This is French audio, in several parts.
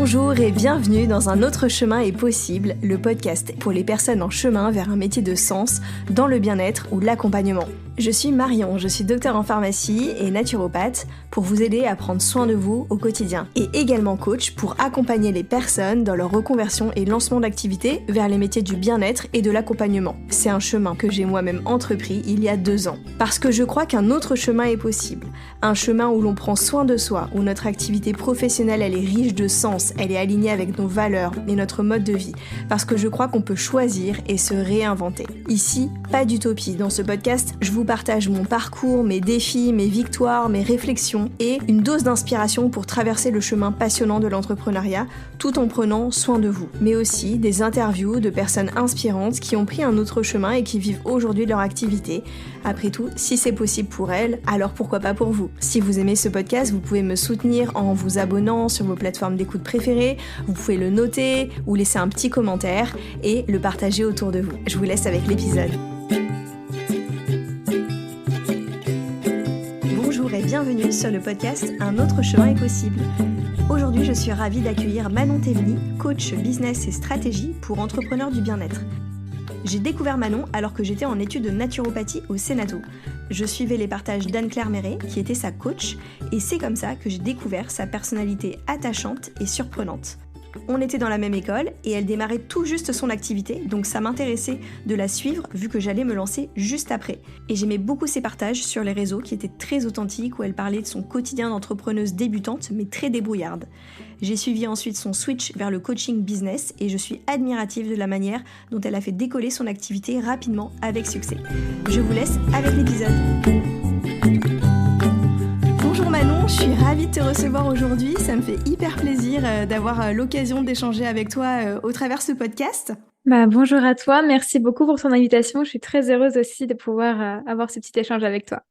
Bonjour et bienvenue dans Un autre chemin est possible, le podcast pour les personnes en chemin vers un métier de sens dans le bien-être ou l'accompagnement. Je suis Marion, je suis docteure en pharmacie et naturopathe pour vous aider à prendre soin de vous au quotidien et également coach pour accompagner les personnes dans leur reconversion et lancement d'activité vers les métiers du bien-être et de l'accompagnement. C'est un chemin que j'ai moi-même entrepris il y a 2 ans parce que je crois qu'un autre chemin est possible. Un chemin où l'on prend soin de soi, où notre activité professionnelle elle est riche de sens, elle est alignée avec nos valeurs et notre mode de vie parce que je crois qu'on peut choisir et se réinventer. Ici, pas d'utopie. Dans ce podcast, je vous partage mon parcours, mes défis, mes victoires, mes réflexions et une dose d'inspiration pour traverser le chemin passionnant de l'entrepreneuriat tout en prenant soin de vous. Mais aussi des interviews de personnes inspirantes qui ont pris un autre chemin et qui vivent aujourd'hui leur activité. Après tout, si c'est possible pour elles, alors pourquoi pas pour vous? Si vous aimez ce podcast, vous pouvez me soutenir en vous abonnant sur vos plateformes d'écoute préférées, vous pouvez le noter ou laisser un petit commentaire et le partager autour de vous. Je vous laisse avec l'épisode. Bonjour et bienvenue sur le podcast Un autre chemin est possible. Aujourd'hui, je suis ravie d'accueillir Manon Théveny, coach business et stratégie pour entrepreneurs du bien-être. J'ai découvert Manon alors que j'étais en études de naturopathie au Sénato. Je suivais les partages d'Anne-Claire Méret, qui était sa coach, et c'est comme ça que j'ai découvert sa personnalité attachante et surprenante. On était dans la même école et elle démarrait tout juste son activité, donc ça m'intéressait de la suivre vu que j'allais me lancer juste après. Et j'aimais beaucoup ses partages sur les réseaux qui étaient très authentiques, où elle parlait de son quotidien d'entrepreneuse débutante mais très débrouillarde. J'ai suivi ensuite son switch vers le coaching business et je suis admirative de la manière dont elle a fait décoller son activité rapidement avec succès. Je vous laisse avec l'épisode. Bonjour Manon, je suis ravie de te recevoir aujourd'hui. Ça me fait hyper plaisir d'avoir l'occasion d'échanger avec toi au travers de ce podcast. Bonjour à toi, merci beaucoup pour ton invitation. Je suis très heureuse aussi de pouvoir avoir ce petit échange avec toi.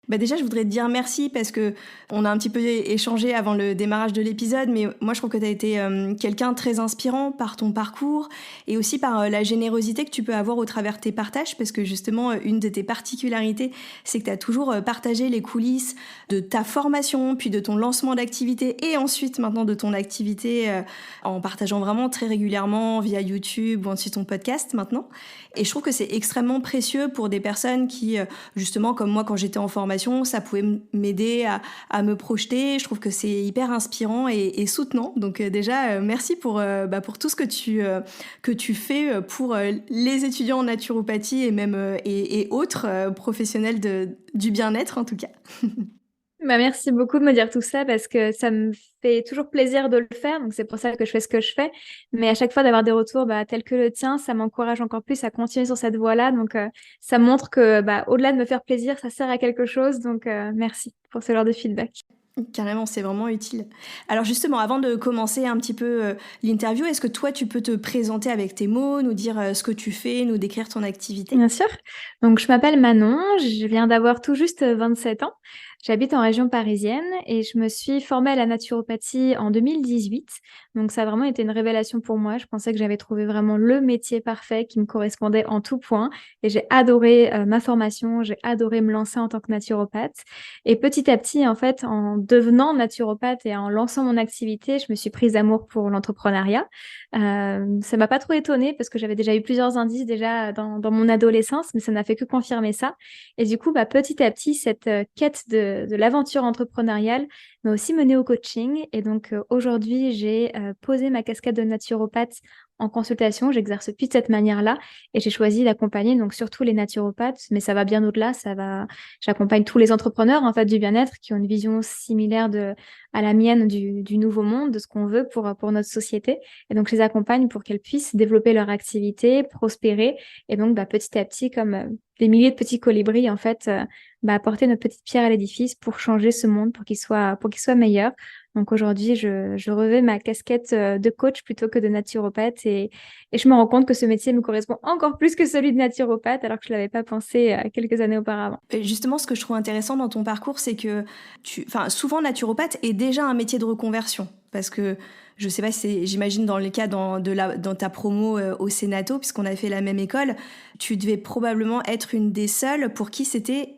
Déjà, je voudrais te dire merci parce que on a un petit peu échangé avant le démarrage de l'épisode, mais moi, je trouve que tu as été quelqu'un de très inspirant par ton parcours et aussi par la générosité que tu peux avoir au travers de tes partages, parce que justement, une de tes particularités, c'est que tu as toujours partagé les coulisses de ta formation, puis de ton lancement d'activité et ensuite maintenant de ton activité en partageant vraiment très régulièrement via YouTube ou ensuite ton podcast maintenant. Et je trouve que c'est extrêmement précieux pour des personnes qui, justement, comme moi, quand j'étais en formation, ça pouvait m'aider à me projeter. Je trouve que c'est hyper inspirant et soutenant. Donc déjà, merci pour tout ce que tu fais pour les étudiants en naturopathie et même et autres professionnels du bien-être en tout cas. Merci beaucoup de me dire tout ça parce que ça me fait toujours plaisir de le faire. Donc, c'est pour ça que je fais ce que je fais. Mais à chaque fois d'avoir des retours tels que le tien, ça m'encourage encore plus à continuer sur cette voie-là. Donc, ça montre que au-delà de me faire plaisir, ça sert à quelque chose. Donc, merci pour ce genre de feedback. Carrément, c'est vraiment utile. Alors justement, avant de commencer un petit peu l'interview, est-ce que toi, tu peux te présenter avec tes mots, nous dire ce que tu fais, nous décrire ton activité? Bien sûr. Donc, je m'appelle Manon. Je viens d'avoir tout juste 27 ans. J'habite en région parisienne et je me suis formée à la naturopathie en 2018. Donc, ça a vraiment été une révélation pour moi. Je pensais que j'avais trouvé vraiment le métier parfait qui me correspondait en tout point. Et j'ai adoré ma formation. J'ai adoré me lancer en tant que naturopathe. Et petit à petit, en fait, en devenant naturopathe et en lançant mon activité, je me suis prise d'amour pour l'entrepreneuriat. Ça m'a pas trop étonnée parce que j'avais déjà eu plusieurs indices déjà dans mon adolescence, mais ça n'a fait que confirmer ça. Et du coup, petit à petit, cette quête de l'aventure entrepreneuriale m'a aussi menée au coaching. Et donc, aujourd'hui, j'ai posé ma casquette de naturopathe en consultation. J'exerce plus de cette manière-là et j'ai choisi d'accompagner donc surtout les naturopathes, mais ça va bien au-delà. J'accompagne tous les entrepreneurs en fait du bien-être qui ont une vision similaire à la mienne du nouveau monde, de ce qu'on veut pour notre société. Et donc, je les accompagne pour qu'elles puissent développer leur activité, prospérer et donc petit à petit, comme des milliers de petits colibris en fait, apporter notre petite pierre à l'édifice pour changer ce monde, pour qu'il soit meilleur. Donc aujourd'hui, je revêt ma casquette de coach plutôt que de naturopathe et je me rends compte que ce métier me correspond encore plus que celui de naturopathe alors que je l'avais pas pensé quelques années auparavant. Et justement, ce que je trouve intéressant dans ton parcours, c'est que souvent naturopathe est déjà un métier de reconversion parce que je sais pas si j'imagine dans le cas dans ta promo au Sénato, puisqu'on a fait la même école, tu devais probablement être une des seules pour qui c'était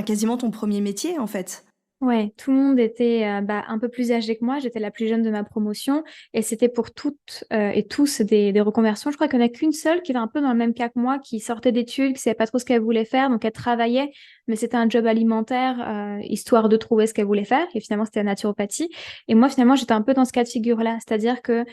quasiment ton premier métier en fait. Ouais, tout le monde était un peu plus âgé que moi. J'étais la plus jeune de ma promotion et c'était pour toutes et tous des reconversions. Je crois qu'il n'y en a qu'une seule qui était un peu dans le même cas que moi, qui sortait d'études, qui savait pas trop ce qu'elle voulait faire, donc elle travaillait, mais c'était un job alimentaire histoire de trouver ce qu'elle voulait faire. Et finalement, c'était la naturopathie. Et moi, finalement, j'étais un peu dans ce cas de figure-là, c'est-à-dire que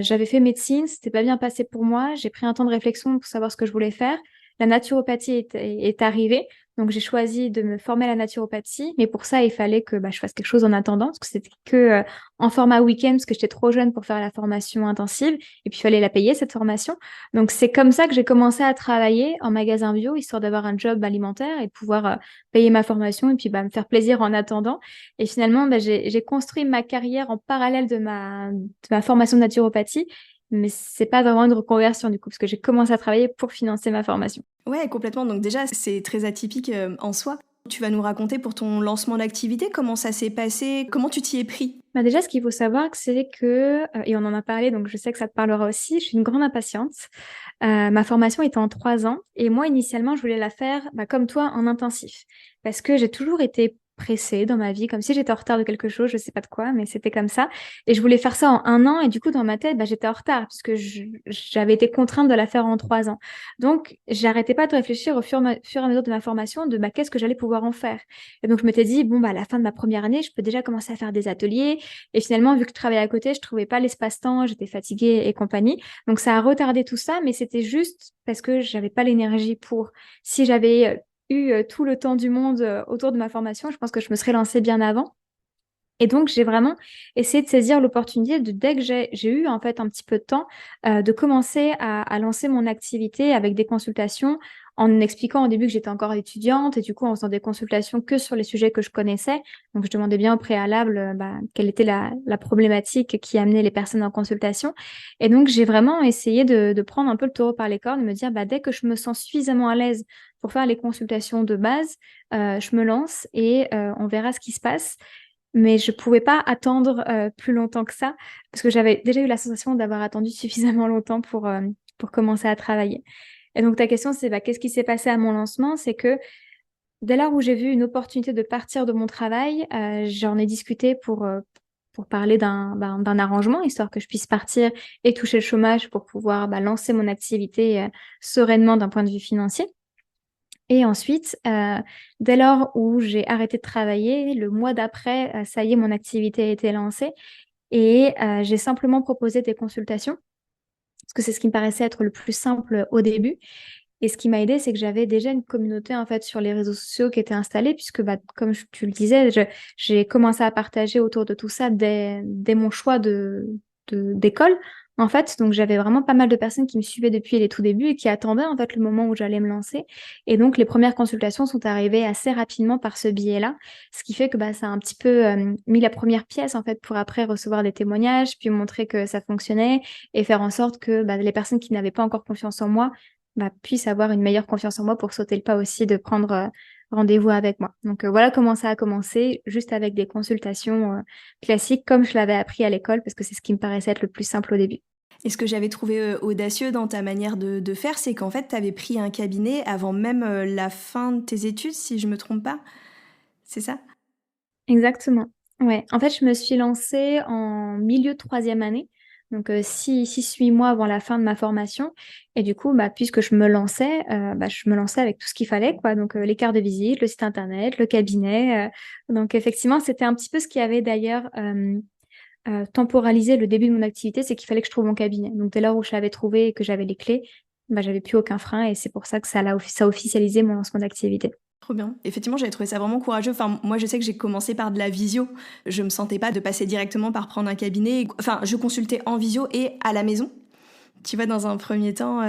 j'avais fait médecine, c'était pas bien passé pour moi. J'ai pris un temps de réflexion pour savoir ce que je voulais faire. La naturopathie est arrivée. Donc, j'ai choisi de me former à la naturopathie, mais pour ça, il fallait que je fasse quelque chose en attendant, parce que c'était que en format week-end, parce que j'étais trop jeune pour faire la formation intensive, et puis il fallait la payer, cette formation. Donc, c'est comme ça que j'ai commencé à travailler en magasin bio, histoire d'avoir un job alimentaire et de pouvoir payer ma formation, et puis me faire plaisir en attendant. Et finalement, j'ai construit ma carrière en parallèle de ma formation de naturopathie, mais c'est pas vraiment une reconversion du coup, parce que j'ai commencé à travailler pour financer ma formation. Ouais, complètement. Donc déjà, c'est très atypique en soi. Tu vas nous raconter pour ton lancement d'activité, comment ça s'est passé, comment tu t'y es pris? Déjà, ce qu'il faut savoir, c'est que, et on en a parlé, donc je sais que ça te parlera aussi, je suis une grande impatiente. Ma formation était en 3 ans et moi, initialement, je voulais la faire, comme toi, en intensif. Parce que j'ai toujours été pressée dans ma vie, comme si j'étais en retard de quelque chose, je sais pas de quoi, mais c'était comme ça. Et je voulais faire ça en un an et du coup, dans ma tête, j'étais en retard puisque j'avais été contrainte de la faire en 3 ans. Donc, j'arrêtais pas de réfléchir au fur et à mesure de ma formation de qu'est-ce que j'allais pouvoir en faire. Et donc, je m'étais dit, bon, à la fin de ma première année, je peux déjà commencer à faire des ateliers. Et finalement, vu que je travaillais à côté, je trouvais pas l'espace-temps, j'étais fatiguée et compagnie. Donc ça a retardé tout ça, mais c'était juste parce que j'avais pas l'énergie pour. Si j'avais eu tout le temps du monde autour de ma formation, je pense que je me serais lancée bien avant. Et donc, j'ai vraiment essayé de saisir l'opportunité dès que j'ai eu en fait un petit peu de temps, de commencer à lancer mon activité avec des consultations en expliquant au début que j'étais encore étudiante et du coup en faisant des consultations que sur les sujets que je connaissais. Donc, je demandais bien au préalable quelle était la problématique qui amenait les personnes en consultation. Et donc, j'ai vraiment essayé de prendre un peu le taureau par les cornes, de me dire dès que je me sens suffisamment à l'aise pour faire les consultations de base, je me lance et on verra ce qui se passe. Mais je pouvais pas attendre plus longtemps que ça, parce que j'avais déjà eu la sensation d'avoir attendu suffisamment longtemps pour commencer à travailler. Et donc ta question, c'est qu'est-ce qui s'est passé à mon lancement? C'est que dès lors où j'ai vu une opportunité de partir de mon travail, j'en ai discuté pour parler d'un arrangement, histoire que je puisse partir et toucher le chômage pour pouvoir lancer mon activité sereinement d'un point de vue financier. Et ensuite, dès lors où j'ai arrêté de travailler, le mois d'après, ça y est, mon activité a été lancée et j'ai simplement proposé des consultations parce que c'est ce qui me paraissait être le plus simple au début. Et ce qui m'a aidée, c'est que j'avais déjà une communauté en fait sur les réseaux sociaux qui était installée puisque comme tu le disais, j'ai commencé à partager autour de tout ça dès mon choix d'école. En fait, donc j'avais vraiment pas mal de personnes qui me suivaient depuis les tout débuts et qui attendaient en fait le moment où j'allais me lancer. Et donc les premières consultations sont arrivées assez rapidement par ce biais-là, ce qui fait que ça a un petit peu mis la première pièce en fait pour après recevoir des témoignages, puis montrer que ça fonctionnait et faire en sorte que les personnes qui n'avaient pas encore confiance en moi puissent avoir une meilleure confiance en moi pour sauter le pas aussi de prendre rendez-vous avec moi. Donc voilà comment ça a commencé, juste avec des consultations classiques comme je l'avais appris à l'école parce que c'est ce qui me paraissait être le plus simple au début. Et ce que j'avais trouvé audacieux dans ta manière de faire, c'est qu'en fait, tu avais pris un cabinet avant même la fin de tes études, si je me trompe pas. C'est ça? Exactement. Ouais. En fait, je me suis lancée en milieu de troisième année, donc 6-8 mois avant la fin de ma formation. Et du coup, puisque je me lançais avec tout ce qu'il fallait, quoi. Donc les cartes de visite, le site internet, le cabinet. Donc effectivement, c'était un petit peu ce qui avait d'ailleurs temporalisé le début de mon activité, c'est qu'il fallait que je trouve mon cabinet. Donc dès lors où je l'avais trouvé et que j'avais les clés, j'avais plus aucun frein et c'est pour ça que ça a officialisé mon lancement d'activité. Trop bien. Effectivement, j'avais trouvé ça vraiment courageux. Enfin, moi, je sais que j'ai commencé par de la visio. Je me sentais pas de passer directement par prendre un cabinet. Enfin, je consultais en visio et à la maison. Tu vois, dans un premier temps,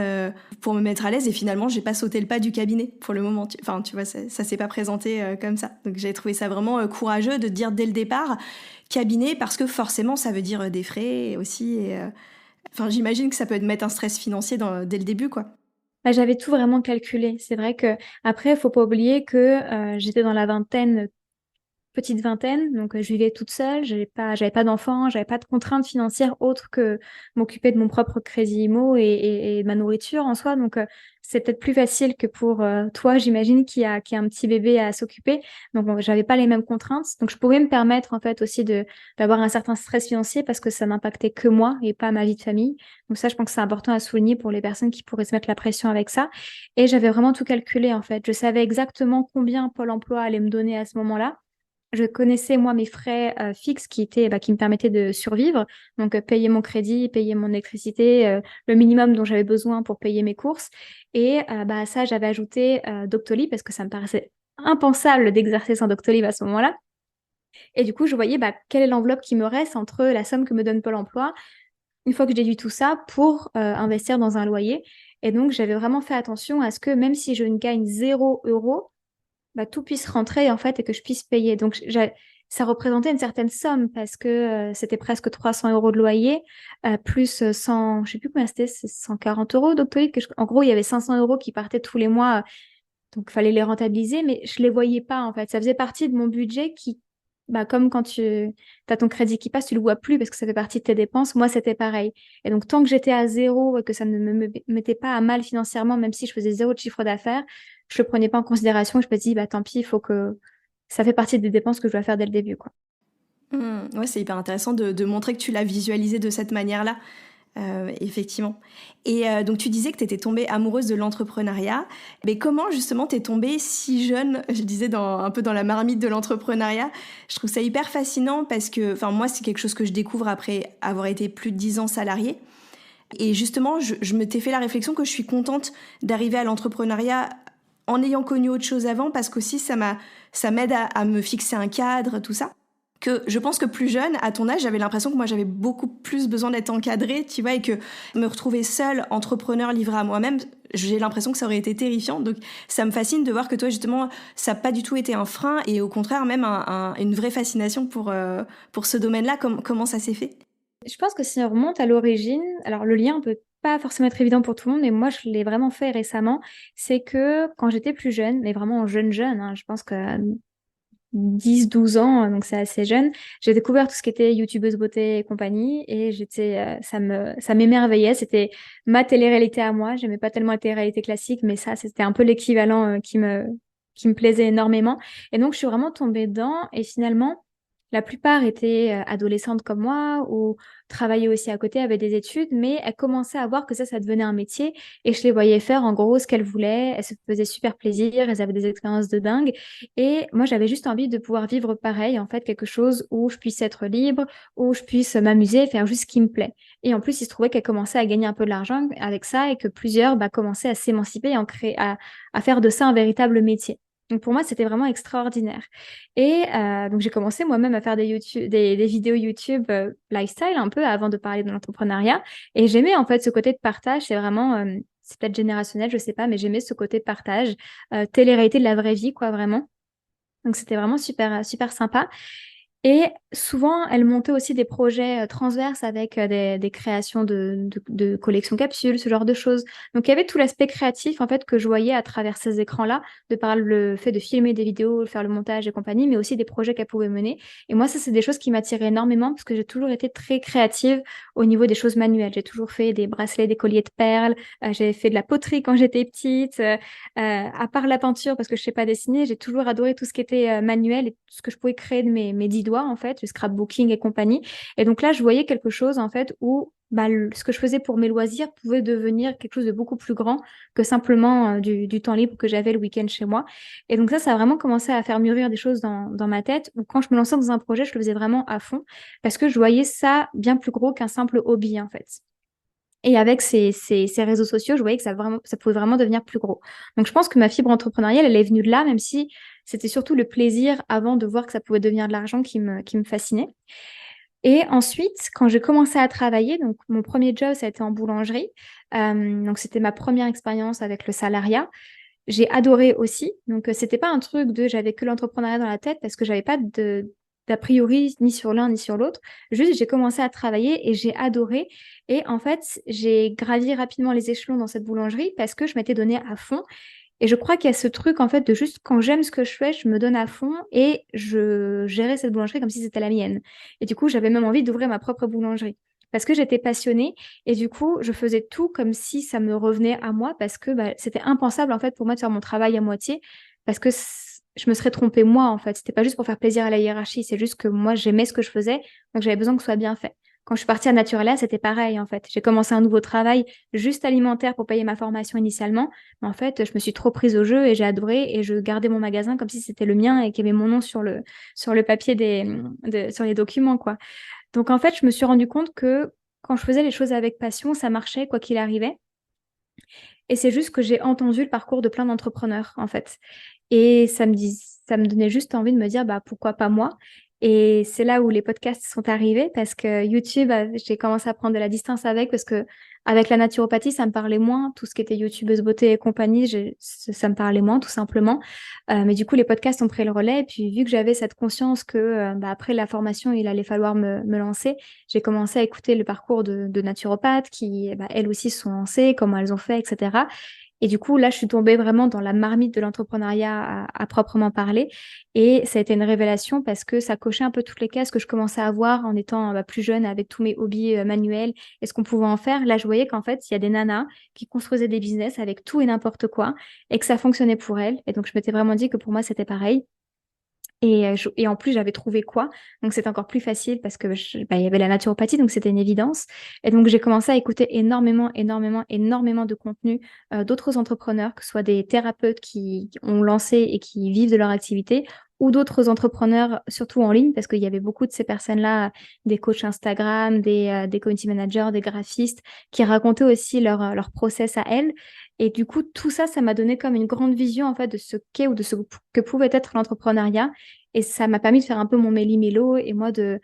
pour me mettre à l'aise. Et finalement, j'ai pas sauté le pas du cabinet pour le moment. Enfin, tu vois, ça s'est pas présenté comme ça. Donc, j'avais trouvé ça vraiment courageux de dire dès le départ cabinet parce que forcément, ça veut dire des frais aussi. Enfin, j'imagine que ça peut mettre un stress financier dès le début, quoi. J'avais tout vraiment calculé. C'est vrai que après, faut pas oublier que j'étais dans la vingtaine petite vingtaine, donc je vivais toute seule, j'avais pas d'enfants, j'avais pas de contraintes financières autres que m'occuper de mon propre crédit IMO et de ma nourriture en soi. Donc c'est peut-être plus facile que pour toi, j'imagine, qui a un petit bébé à s'occuper. Donc bon, j'avais pas les mêmes contraintes, donc je pouvais me permettre en fait aussi de d'avoir un certain stress financier parce que ça n'impactait que moi et pas ma vie de famille. Donc ça, je pense que c'est important à souligner pour les personnes qui pourraient se mettre la pression avec ça. Et j'avais vraiment tout calculé en fait. Je savais exactement combien Pôle emploi allait me donner à ce moment-là. Je connaissais, moi, mes frais fixes qui me permettaient de survivre. Donc, payer mon crédit, payer mon électricité, le minimum dont j'avais besoin pour payer mes courses. Et à ça, j'avais ajouté Doctolib parce que ça me paraissait impensable d'exercer sans Doctolib à ce moment-là. Et du coup, je voyais quelle est l'enveloppe qui me reste entre la somme que me donne Pôle emploi, une fois que j'ai déduit tout ça, pour investir dans un loyer. Et donc, j'avais vraiment fait attention à ce que même si je ne gagne 0 € tout puisse rentrer en fait et que je puisse payer. Donc ça représentait une certaine somme parce que c'était presque 300 € de loyer, plus 100, je sais plus combien c'était, c'est 140 € Doctolib. En gros, il y avait 500 € qui partaient tous les mois, donc il fallait les rentabiliser, mais je les voyais pas en fait. Ça faisait partie de mon budget qui, comme quand tu as ton crédit qui passe, tu le vois plus parce que ça fait partie de tes dépenses. Moi, c'était pareil. Et donc, tant que j'étais à zéro et que ça ne me mettait pas à mal financièrement, même si je faisais zéro de chiffre d'affaires, je le prenais pas en considération. Je me dis, tant pis, il faut que ça fait partie des dépenses que je dois faire dès le début, quoi. Ouais, c'est hyper intéressant de montrer que tu l'as visualisé de cette manière-là. Effectivement. Et donc tu disais que tu étais tombée amoureuse de l'entrepreneuriat. Mais comment justement t'es tombée si jeune, je disais un peu dans la marmite de l'entrepreneuriat. Je trouve ça hyper fascinant parce que moi c'est quelque chose que je découvre après avoir été plus de 10 ans salariée. Et justement je me t'ai fait la réflexion que je suis contente d'arriver à l'entrepreneuriat en ayant connu autre chose avant, parce qu'aussi ça m'aide à me fixer un cadre, tout ça. Que je pense que plus jeune, à ton âge, j'avais l'impression que moi j'avais beaucoup plus besoin d'être encadrée, tu vois, et que me retrouver seule, entrepreneur, livrée à moi-même, j'ai l'impression que ça aurait été terrifiant. Donc ça me fascine de voir que toi justement, ça n'a pas du tout été un frein, et au contraire même une vraie fascination pour ce domaine-là. Comment ça s'est fait? Je pense que si on remonte à l'origine, alors le lien peut pas forcément être évident pour tout le monde, mais moi je l'ai vraiment fait récemment. C'est que quand j'étais plus jeune, mais vraiment jeune, hein, je pense que 10-12 ans, donc c'est assez jeune. J'ai découvert tout ce qui était youtubeuse beauté et compagnie, et ça m'émerveillait. C'était ma télé-réalité à moi. J'aimais pas tellement la télé-réalité classique, mais ça, c'était un peu l'équivalent qui me plaisait énormément. Et donc, je suis vraiment tombée dedans, et finalement, la plupart étaient adolescentes comme moi ou travaillaient aussi à côté, avaient des études, mais elles commençaient à voir que ça devenait un métier, et je les voyais faire en gros ce qu'elles voulaient. Elles se faisaient super plaisir, elles avaient des expériences de dingue. Et moi, j'avais juste envie de pouvoir vivre pareil, en fait, quelque chose où je puisse être libre, où je puisse m'amuser, faire juste ce qui me plaît. Et en plus, il se trouvait qu'elles commençaient à gagner un peu de l'argent avec ça, et que plusieurs commençaient à s'émanciper et à faire de ça un véritable métier. Donc pour moi, c'était vraiment extraordinaire. Et donc j'ai commencé moi-même à faire des vidéos YouTube lifestyle un peu avant de parler de l'entrepreneuriat. Et j'aimais en fait ce côté de partage. C'est vraiment, c'est peut-être générationnel, je sais pas, mais j'aimais ce côté de partage, télé-réalité de la vraie vie, quoi, vraiment. Donc c'était vraiment super, super sympa. Et souvent, elle montait aussi des projets transverses avec des créations de collections capsules, ce genre de choses. Donc, il y avait tout l'aspect créatif, en fait, que je voyais à travers ces écrans-là, de par le fait de filmer des vidéos, faire le montage et compagnie, mais aussi des projets qu'elle pouvait mener. Et moi, ça, c'est des choses qui m'attiraient énormément parce que j'ai toujours été très créative au niveau des choses manuelles. J'ai toujours fait des bracelets, des colliers de perles. J'ai fait de la poterie quand j'étais petite. À part la peinture, parce que je sais pas dessiner, j'ai toujours adoré tout ce qui était manuel et tout ce que je pouvais créer de mes 10 doigts, en fait, le scrapbooking et compagnie. Et donc là, je voyais quelque chose, en fait, où ce que je faisais pour mes loisirs pouvait devenir quelque chose de beaucoup plus grand que simplement du temps libre que j'avais le week-end chez moi. Et donc ça a vraiment commencé à faire mûrir des choses dans ma tête, où quand je me lançais dans un projet, je le faisais vraiment à fond, parce que je voyais ça bien plus gros qu'un simple hobby, en fait. Et avec ces réseaux sociaux, je voyais que ça pouvait vraiment devenir plus gros. Donc, je pense que ma fibre entrepreneuriale, elle est venue de là, même si c'était surtout le plaisir avant de voir que ça pouvait devenir de l'argent qui me fascinait. Et ensuite, quand j'ai commencé à travailler, donc mon premier job, ça a été en boulangerie. Donc, c'était ma première expérience avec le salariat. J'ai adoré aussi. Donc, c'était pas un truc j'avais que l'entrepreneuriat dans la tête parce que j'avais pas d'a priori ni sur l'un ni sur l'autre. Juste, j'ai commencé à travailler et j'ai adoré. Et en fait, j'ai gravi rapidement les échelons dans cette boulangerie parce que je m'étais donnée à fond. Et je crois qu'il y a ce truc, en fait, de juste quand j'aime ce que je fais, je me donne à fond et je gérais cette boulangerie comme si c'était la mienne. Et du coup, j'avais même envie d'ouvrir ma propre boulangerie parce que j'étais passionnée et du coup, je faisais tout comme si ça me revenait à moi parce que c'était impensable, en fait, pour moi de faire mon travail à moitié parce que je me serais trompée moi, en fait. C'était pas juste pour faire plaisir à la hiérarchie, c'est juste que moi, j'aimais ce que je faisais, donc j'avais besoin que ce soit bien fait. Quand je suis partie à Naturella, c'était pareil, en fait. J'ai commencé un nouveau travail juste alimentaire pour payer ma formation initialement. Mais en fait, je me suis trop prise au jeu et j'ai adoré et je gardais mon magasin comme si c'était le mien et qu'il y avait mon nom sur le papier sur les documents, quoi. Donc, en fait, je me suis rendu compte que quand je faisais les choses avec passion, ça marchait quoi qu'il arrivait. Et c'est juste que j'ai entendu le parcours de plein d'entrepreneurs, en fait. Et ça me donnait juste envie de me dire, bah, pourquoi pas moi? Et c'est là où les podcasts sont arrivés parce que YouTube, j'ai commencé à prendre de la distance avec parce que avec la naturopathie, ça me parlait moins. Tout ce qui était youtubeuse beauté et compagnie, ça me parlait moins, tout simplement. Mais du coup, les podcasts ont pris le relais. Et puis, vu que j'avais cette conscience que après la formation, il allait falloir me lancer, j'ai commencé à écouter le parcours de naturopathes qui, elles aussi, se sont lancées, comment elles ont fait, etc. Et du coup, là, je suis tombée vraiment dans la marmite de l'entrepreneuriat à proprement parler. Et ça a été une révélation parce que ça cochait un peu toutes les cases que je commençais à voir en étant plus jeune avec tous mes hobbies manuels et ce qu'on pouvait en faire. Là, je voyais qu'en fait, il y a des nanas qui construisaient des business avec tout et n'importe quoi et que ça fonctionnait pour elles. Et donc, je m'étais vraiment dit que pour moi, c'était pareil. Et en plus, j'avais trouvé quoi. Donc, c'était encore plus facile parce que il y avait la naturopathie, donc c'était une évidence. Et donc, j'ai commencé à écouter énormément de contenu d'autres entrepreneurs, que ce soit des thérapeutes qui ont lancé et qui vivent de leur activité, ou d'autres entrepreneurs, surtout en ligne, parce qu'il y avait beaucoup de ces personnes-là, des coachs Instagram, des community managers, des graphistes, qui racontaient aussi leur process à elles. Et du coup, tout ça, ça m'a donné comme une grande vision en fait de ce qu'est ou de ce que pouvait être l'entrepreneuriat. Et ça m'a permis de faire un peu mon méli-mélo et moi de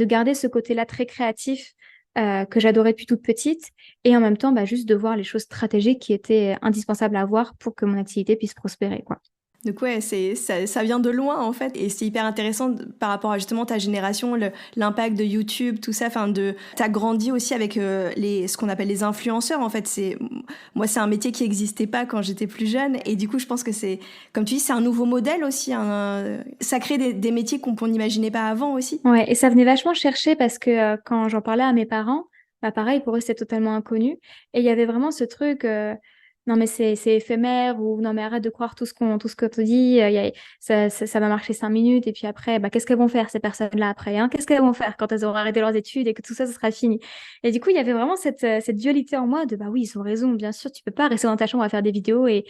garder ce côté-là très créatif que j'adorais depuis toute petite et en même temps juste de voir les choses stratégiques qui étaient indispensables à avoir pour que mon activité puisse prospérer, quoi. Donc ouais, ça vient de loin en fait, et c'est hyper intéressant par rapport à justement ta génération, l'impact de YouTube, tout ça. Enfin, t'as grandi aussi avec ce qu'on appelle les influenceurs. En fait, moi, c'est un métier qui n'existait pas quand j'étais plus jeune, et du coup, je pense que c'est, comme tu dis, c'est un nouveau modèle aussi. Ça crée des métiers qu'on n'imaginait pas avant aussi. Ouais, et ça venait vachement chercher parce que quand j'en parlais à mes parents, pareil, pour eux, c'était totalement inconnu. Et il y avait vraiment ce truc, non mais c'est éphémère, ou non mais arrête de croire tout ce que tu dis, ça va marcher 5 minutes, et puis après, qu'est-ce qu'elles vont faire ces personnes-là après, hein? Qu'est-ce qu'elles vont faire quand elles auront arrêté leurs études et que tout ça, ce sera fini? Et du coup, il y avait vraiment cette dualité en moi de, oui, ils ont raison, bien sûr, tu peux pas rester dans ta chambre à faire des vidéos et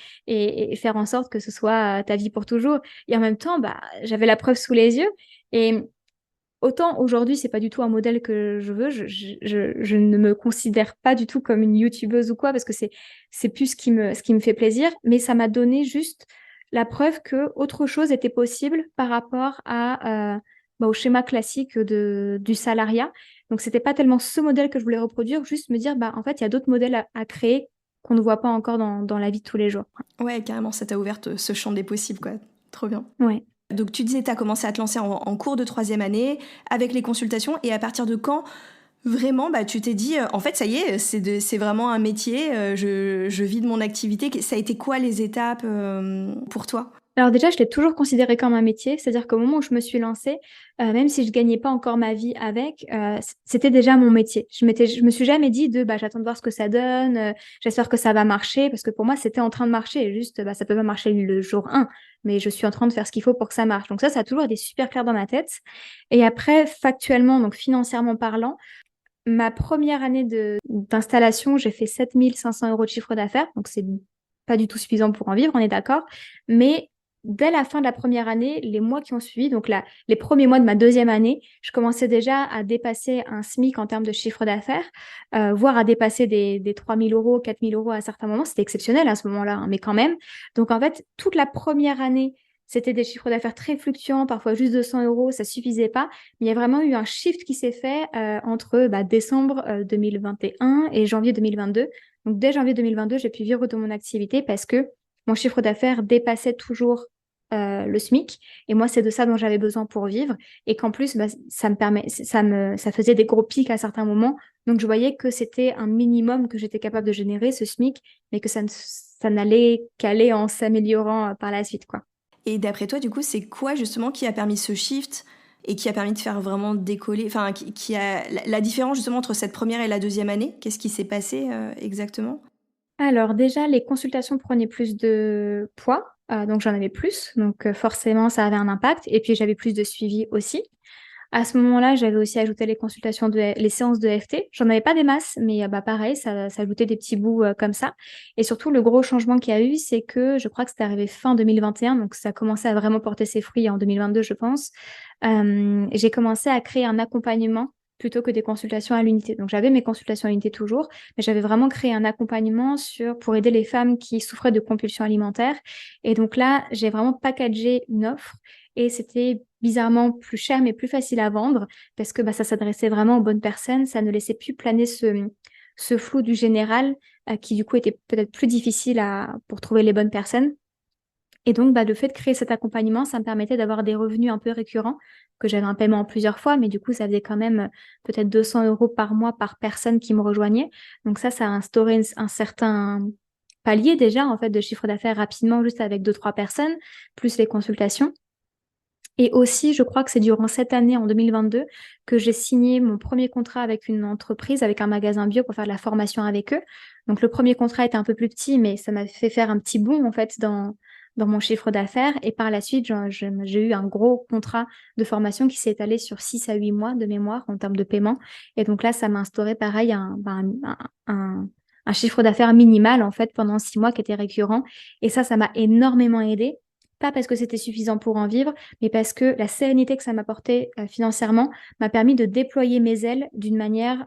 faire en sorte que ce soit ta vie pour toujours. Et en même temps, j'avais la preuve sous les yeux. Et autant aujourd'hui, c'est pas du tout un modèle que je veux. Je ne me considère pas du tout comme une youtubeuse ou quoi, parce que c'est plus ce qui me fait plaisir. Mais ça m'a donné juste la preuve que autre chose était possible par rapport au schéma classique du salariat. Donc, c'était pas tellement ce modèle que je voulais reproduire, juste me dire, en fait, il y a d'autres modèles à créer qu'on ne voit pas encore dans la vie de tous les jours. Ouais, carrément, ça t'a ouvert ce champ des possibles, quoi. Trop bien. Ouais. Donc tu disais, tu as commencé à te lancer en cours de 3e année avec les consultations, et à partir de quand vraiment tu t'es dit en fait ça y est, c'est vraiment un métier, je vis de mon activité. Ça a été quoi les étapes pour toi? Alors déjà, je l'ai toujours considéré comme un métier, c'est-à-dire qu'au moment où je me suis lancée, même si je gagnais pas encore ma vie avec, c'était déjà mon métier. Je me suis jamais dit j'attends de voir ce que ça donne, j'espère que ça va marcher, parce que pour moi c'était en train de marcher. Juste ça peut pas marcher le jour 1, mais je suis en train de faire ce qu'il faut pour que ça marche. Donc ça a toujours été super clair dans ma tête. Et après, factuellement, donc financièrement parlant, ma première année d'installation, j'ai fait 7 500 € de chiffre d'affaires, donc c'est pas du tout suffisant pour en vivre, on est d'accord. Mais dès la fin de la première année, les mois qui ont suivi, donc les premiers mois de ma 2e année, je commençais déjà à dépasser un SMIC en termes de chiffre d'affaires, voire à dépasser des 3 000 €, 4 000 € à certains moments. C'était exceptionnel à ce moment-là, hein, mais quand même. Donc en fait, toute la première année, c'était des chiffres d'affaires très fluctuants, parfois juste 200 €, ça suffisait pas. Mais il y a vraiment eu un shift qui s'est fait entre décembre 2021 et janvier 2022. Donc dès janvier 2022, j'ai pu vivre de mon activité parce que mon chiffre d'affaires dépassait toujours le SMIC. Et moi, c'est de ça dont j'avais besoin pour vivre. Et qu'en plus, ça faisait des gros pics à certains moments Donc, je voyais que c'était un minimum que j'étais capable de générer, ce SMIC, mais que ça n'allait qu'aller en s'améliorant par la suite, quoi. Et d'après toi, du coup, c'est quoi justement qui a permis ce shift et qui a permis de faire vraiment décoller, enfin, qui a la différence justement entre cette première et la deuxième année? Qu'est-ce qui s'est passé exactement? Alors déjà, les consultations prenaient plus de poids, donc j'en avais plus, donc forcément ça avait un impact. Et puis j'avais plus de suivi aussi. À ce moment-là, j'avais aussi ajouté les séances de FT. J'en avais pas des masses, mais bah pareil, ça ajoutait des petits bouts comme ça. Et surtout, le gros changement qu'il y a eu, c'est que je crois que c'était arrivé fin 2021, donc ça a commencé à vraiment porter ses fruits en 2022, je pense. J'ai commencé à créer un accompagnement plutôt que des consultations à l'unité. Donc j'avais mes consultations à l'unité toujours, mais j'avais vraiment créé un accompagnement pour aider les femmes qui souffraient de compulsions alimentaires. Et donc là, j'ai vraiment packagé une offre et c'était bizarrement plus cher mais plus facile à vendre parce que bah, ça s'adressait vraiment aux bonnes personnes, ça ne laissait plus planer ce flou du général qui du coup était peut-être plus difficile pour trouver les bonnes personnes. Et donc, bah, le fait de créer cet accompagnement, ça me permettait d'avoir des revenus un peu récurrents, que j'avais un paiement en plusieurs fois, mais du coup, ça faisait quand même peut-être 200 euros par mois par personne qui me rejoignait. Donc ça a instauré un certain palier déjà, en fait, de chiffre d'affaires rapidement, juste avec deux, trois personnes, plus les consultations. Et aussi, je crois que c'est durant cette année, en 2022, que j'ai signé mon premier contrat avec une entreprise, avec un magasin bio pour faire de la formation avec eux. Donc, le premier contrat était un peu plus petit, mais ça m'a fait faire un petit boom, en fait, dans mon chiffre d'affaires. Et par la suite, j'ai eu un gros contrat de formation qui s'est étalé sur 6 à 8 mois de mémoire en termes de paiement. Et donc là, ça m'a instauré, pareil, un chiffre d'affaires minimal, en fait, pendant 6 mois qui était récurrent. Et ça m'a énormément aidé. Pas parce que c'était suffisant pour en vivre, mais parce que la sérénité que ça m'apportait financièrement m'a permis de déployer mes ailes d'une manière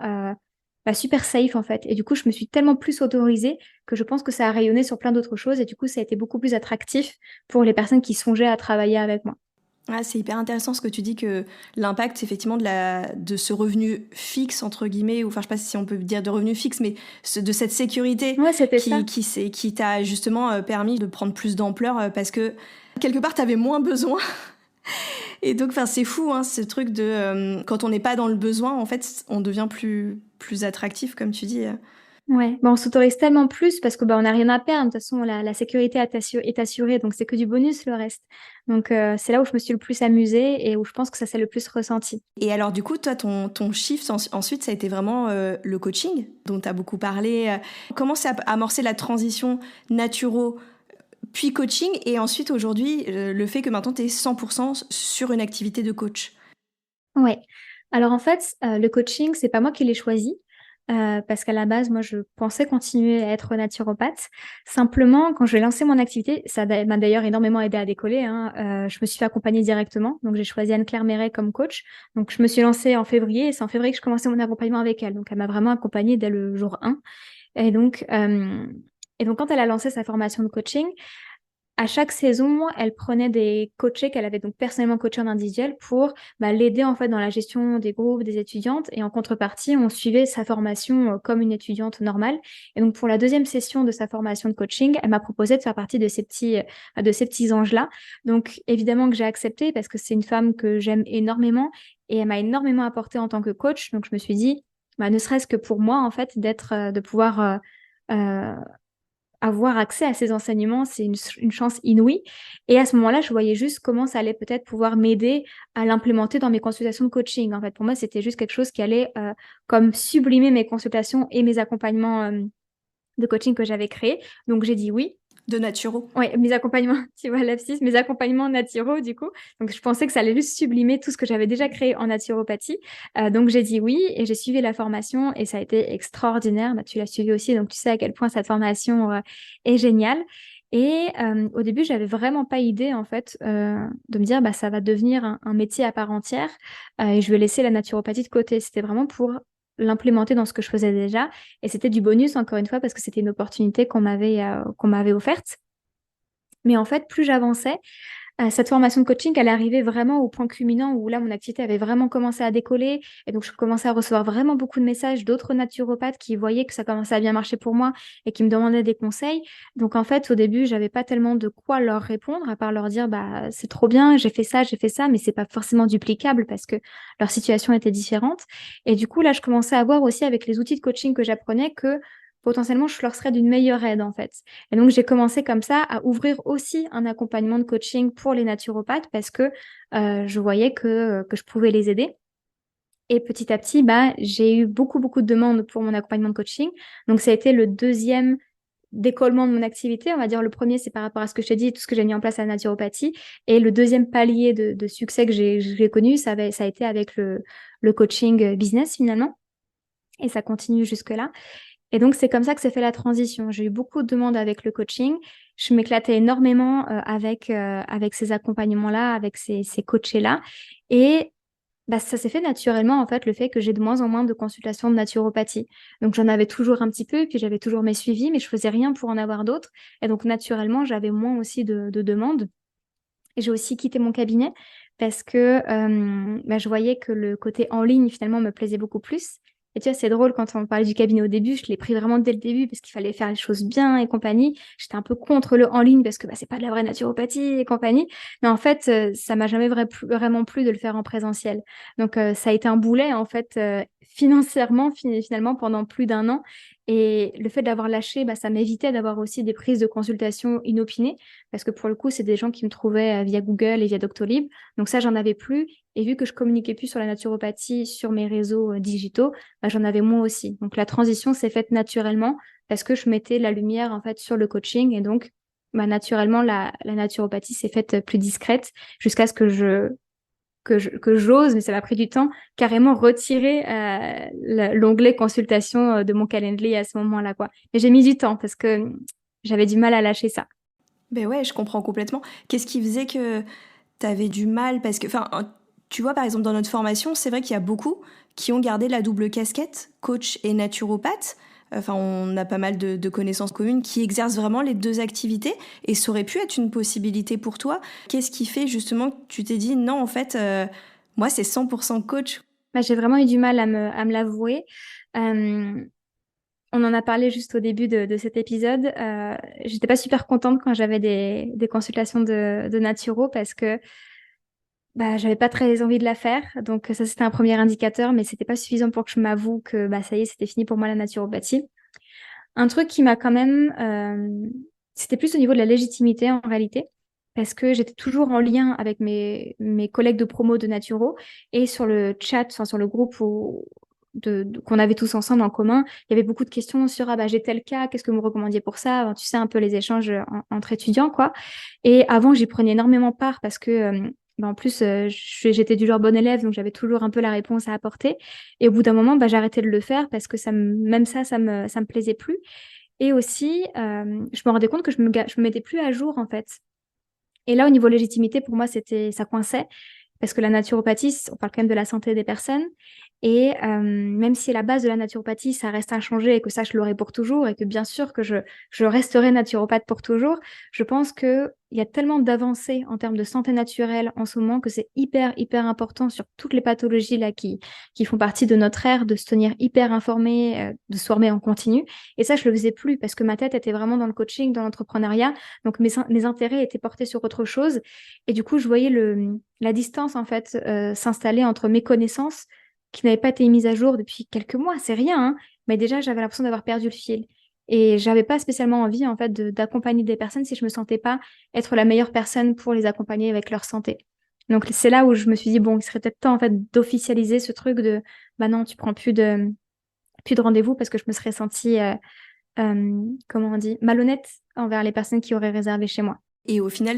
bah, super safe en fait. Et du coup, je me suis tellement plus autorisée que je pense que ça a rayonné sur plein d'autres choses et du coup, ça a été beaucoup plus attractif pour les personnes qui songeaient à travailler avec moi. Ah, c'est hyper intéressant ce que tu dis, que l'impact effectivement de ce revenu fixe entre guillemets, ou enfin je sais pas si on peut dire de revenu fixe, mais de cette sécurité Ouais, c'était ça. qui t'a justement permis de prendre plus d'ampleur parce que quelque part t'avais moins besoin. Et donc enfin c'est fou hein, ce truc de quand on n'est pas dans le besoin, en fait on devient plus attractif comme tu dis. Ouais, bah, on s'autorise tellement plus parce que bah, on n'a rien à perdre. De toute façon, la sécurité est assurée, donc c'est que du bonus le reste. Donc c'est là où je me suis le plus amusée et où je pense que ça s'est le plus ressenti. Et alors du coup, toi, ton shift ensuite, ça a été vraiment le coaching dont tu as beaucoup parlé. Comment ça a amorcé la transition naturo puis coaching et ensuite aujourd'hui le fait que maintenant tu es 100% sur une activité de coach? Ouais. Alors en fait, le coaching, c'est pas moi qui l'ai choisi. Parce qu'à la base, moi, je pensais continuer à être naturopathe. Simplement, quand j'ai lancé mon activité, m'a d'ailleurs énormément aidé à décoller, hein. Je me suis fait accompagner directement. Donc, j'ai choisi Anne-Claire Méret comme coach. Donc, je me suis lancée en février et c'est en février que je commençais mon accompagnement avec elle. Donc, elle m'a vraiment accompagnée dès le jour 1. Et donc, quand elle a lancé sa formation de coaching, à chaque saison, elle prenait des coachés qu'elle avait donc personnellement coachés en individuel pour l'aider en fait dans la gestion des groupes, des étudiantes. Et en contrepartie, on suivait sa formation comme une étudiante normale. Et donc pour la deuxième session de sa formation de coaching, elle m'a proposé de faire partie de ces petits anges-là. Donc évidemment que j'ai accepté parce que c'est une femme que j'aime énormément et elle m'a énormément apporté en tant que coach. Donc je me suis dit, ne serait-ce que pour moi en fait, de pouvoir euh, avoir accès à ces enseignements, c'est une chance inouïe. Et à ce moment-là, je voyais juste comment ça allait peut-être pouvoir m'aider à l'implémenter dans mes consultations de coaching. En fait, pour moi, c'était juste quelque chose qui allait comme sublimer mes consultations et mes accompagnements de coaching que j'avais créés. Donc, j'ai dit oui. De naturo. Oui, mes accompagnements, tu vois, lapsus, mes accompagnements naturaux, du coup. Donc, je pensais que ça allait juste sublimer tout ce que j'avais déjà créé en naturopathie. Donc, j'ai dit oui et j'ai suivi la formation et ça a été extraordinaire. Bah, tu l'as suivi aussi, donc tu sais à quel point cette formation est géniale. Et au début, j'avais vraiment pas idée, en fait, de me dire, ça va devenir un métier à part entière et je vais laisser la naturopathie de côté. C'était vraiment pour l'implémenter dans ce que je faisais déjà. Et c'était du bonus, encore une fois, parce que c'était une opportunité qu'on m'avait offerte. Mais en fait, plus j'avançais, Cette formation de coaching, elle est arrivée vraiment au point culminant où là, mon activité avait vraiment commencé à décoller. Et donc, je commençais à recevoir vraiment beaucoup de messages d'autres naturopathes qui voyaient que ça commençait à bien marcher pour moi et qui me demandaient des conseils. Donc, en fait, au début, j'avais pas tellement de quoi leur répondre, à part leur dire, bah, c'est trop bien, j'ai fait ça, mais c'est pas forcément duplicable parce que leur situation était différente. Et du coup, là, je commençais à voir aussi avec les outils de coaching que j'apprenais que potentiellement, je leur serais d'une meilleure aide, en fait. Et donc, j'ai commencé comme ça à ouvrir aussi un accompagnement de coaching pour les naturopathes parce que je voyais que je pouvais les aider. Et petit à petit, bah, j'ai eu beaucoup, beaucoup de demandes pour mon accompagnement de coaching. Donc, ça a été le deuxième décollement de mon activité. On va dire le premier, c'est par rapport à ce que je t'ai dit, tout ce que j'ai mis en place à la naturopathie. Et le deuxième palier de succès que j'ai connu, ça a été avec le coaching business finalement. Et ça continue jusque-là. Et donc, c'est comme ça que s'est fait la transition. J'ai eu beaucoup de demandes avec le coaching. Je m'éclatais énormément avec ces accompagnements-là, avec ces coachés-là. Et bah, ça s'est fait naturellement, en fait, le fait que j'ai de moins en moins de consultations de naturopathie. Donc, j'en avais toujours un petit peu, puis j'avais toujours mes suivis, mais je faisais rien pour en avoir d'autres. Et donc, naturellement, j'avais moins aussi de demandes. Et j'ai aussi quitté mon cabinet parce que bah, je voyais que le côté en ligne, finalement, me plaisait beaucoup plus. Et tu vois, c'est drôle, quand on parlait du cabinet au début, je l'ai pris vraiment dès le début parce qu'il fallait faire les choses bien et compagnie. J'étais un peu contre le en ligne parce que bah, c'est pas de la vraie naturopathie et compagnie. Mais en fait, ça m'a jamais vraiment plu de le faire en présentiel. Donc, ça a été un boulet, en fait, financièrement, finalement, pendant plus d'un an. Et le fait d'avoir lâché, bah, ça m'évitait d'avoir aussi des prises de consultation inopinées parce que pour le coup, c'est des gens qui me trouvaient via Google et via Doctolib. Donc ça, j'en avais plus. Et vu que je communiquais plus sur la naturopathie sur mes réseaux digitaux, bah, j'en avais moins aussi. Donc la transition s'est faite naturellement parce que je mettais la lumière en fait sur le coaching et donc bah, naturellement la naturopathie s'est faite plus discrète jusqu'à ce que j'ose, mais ça m'a pris du temps, carrément retirer l'onglet consultation de mon calendrier à ce moment-là, quoi. Mais j'ai mis du temps parce que j'avais du mal à lâcher ça. Ben ouais, je comprends complètement. Qu'est-ce qui faisait que t'avais du mal? Parce que, enfin, tu vois, par exemple, dans notre formation, c'est vrai qu'il y a beaucoup qui ont gardé la double casquette, coach et naturopathe. Enfin, on a pas mal de connaissances communes qui exercent vraiment les deux activités et ça aurait pu être une possibilité pour toi. Qu'est-ce qui fait justement que tu t'es dit non, en fait, moi, c'est 100% coach? Bah, j'ai vraiment eu du mal à me l'avouer. Euh, on en a parlé juste au début de cet épisode. J'étais pas super contente quand j'avais des consultations de naturo parce que bah, j'avais pas très envie de la faire. Donc ça, c'était un premier indicateur, mais c'était pas suffisant pour que je m'avoue que bah, ça y est, c'était fini pour moi la naturopathie. Un truc qui m'a quand même... c'était plus au niveau de la légitimité en réalité. Parce que j'étais toujours en lien avec mes collègues de promo de Naturo et sur le chat, enfin sur le groupe qu'on avait tous ensemble en commun, il y avait beaucoup de questions sur ah bah j'ai tel cas, qu'est-ce que vous me recommandiez pour ça? Enfin, tu sais un peu les échanges entre étudiants quoi. Et avant j'y prenais énormément part parce que bah, en plus j'étais du genre bon élève donc j'avais toujours un peu la réponse à apporter. Et au bout d'un moment bah j'ai arrêté de le faire parce que même ça me plaisait plus. Et aussi je me rendais compte que je me mettais plus à jour en fait. Et là, au niveau légitimité, pour moi, ça coinçait parce que la naturopathie, on parle quand même de la santé des personnes. Et même si la base de la naturopathie, ça reste inchangé et que ça, je l'aurai pour toujours et que bien sûr que je resterai naturopathe pour toujours, je pense qu'il y a tellement d'avancées en termes de santé naturelle en ce moment que c'est hyper, hyper important sur toutes les pathologies là qui font partie de notre ère, de se tenir hyper informé, de se former en continu. Et ça, je le faisais plus parce que ma tête était vraiment dans le coaching, dans l'entrepreneuriat. Donc mes intérêts étaient portés sur autre chose. Et du coup, je voyais la distance en fait s'installer entre mes connaissances qui n'avaient pas été mises à jour depuis quelques mois. C'est rien, hein, mais déjà, j'avais l'impression d'avoir perdu le fil. Et j'avais pas spécialement envie en fait d'accompagner des personnes si je me sentais pas être la meilleure personne pour les accompagner avec leur santé. Donc c'est là où je me suis dit bon, il serait peut-être temps en fait d'officialiser ce truc de bah non, tu prends plus de rendez-vous parce que je me serais sentie comment on dit malhonnête envers les personnes qui auraient réservé chez moi. Et au final,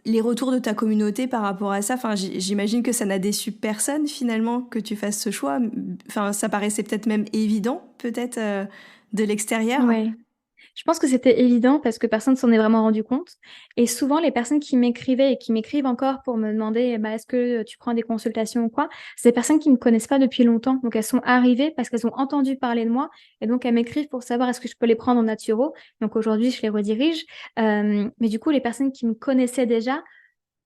les retours de ta communauté par rapport à ça, enfin, j'imagine que ça n'a déçu personne finalement que tu fasses ce choix. Enfin, ça paraissait peut-être même évident, peut-être de l'extérieur. Ouais. Je pense que c'était évident parce que personne s'en est vraiment rendu compte. Et souvent, les personnes qui m'écrivaient et qui m'écrivent encore pour me demander bah, est-ce que tu prends des consultations ou quoi, c'est des personnes qui ne me connaissent pas depuis longtemps. Donc, elles sont arrivées parce qu'elles ont entendu parler de moi. Et donc, elles m'écrivent pour savoir est-ce que je peux les prendre en naturo. Donc, aujourd'hui, je les redirige. Mais du coup, les personnes qui me connaissaient déjà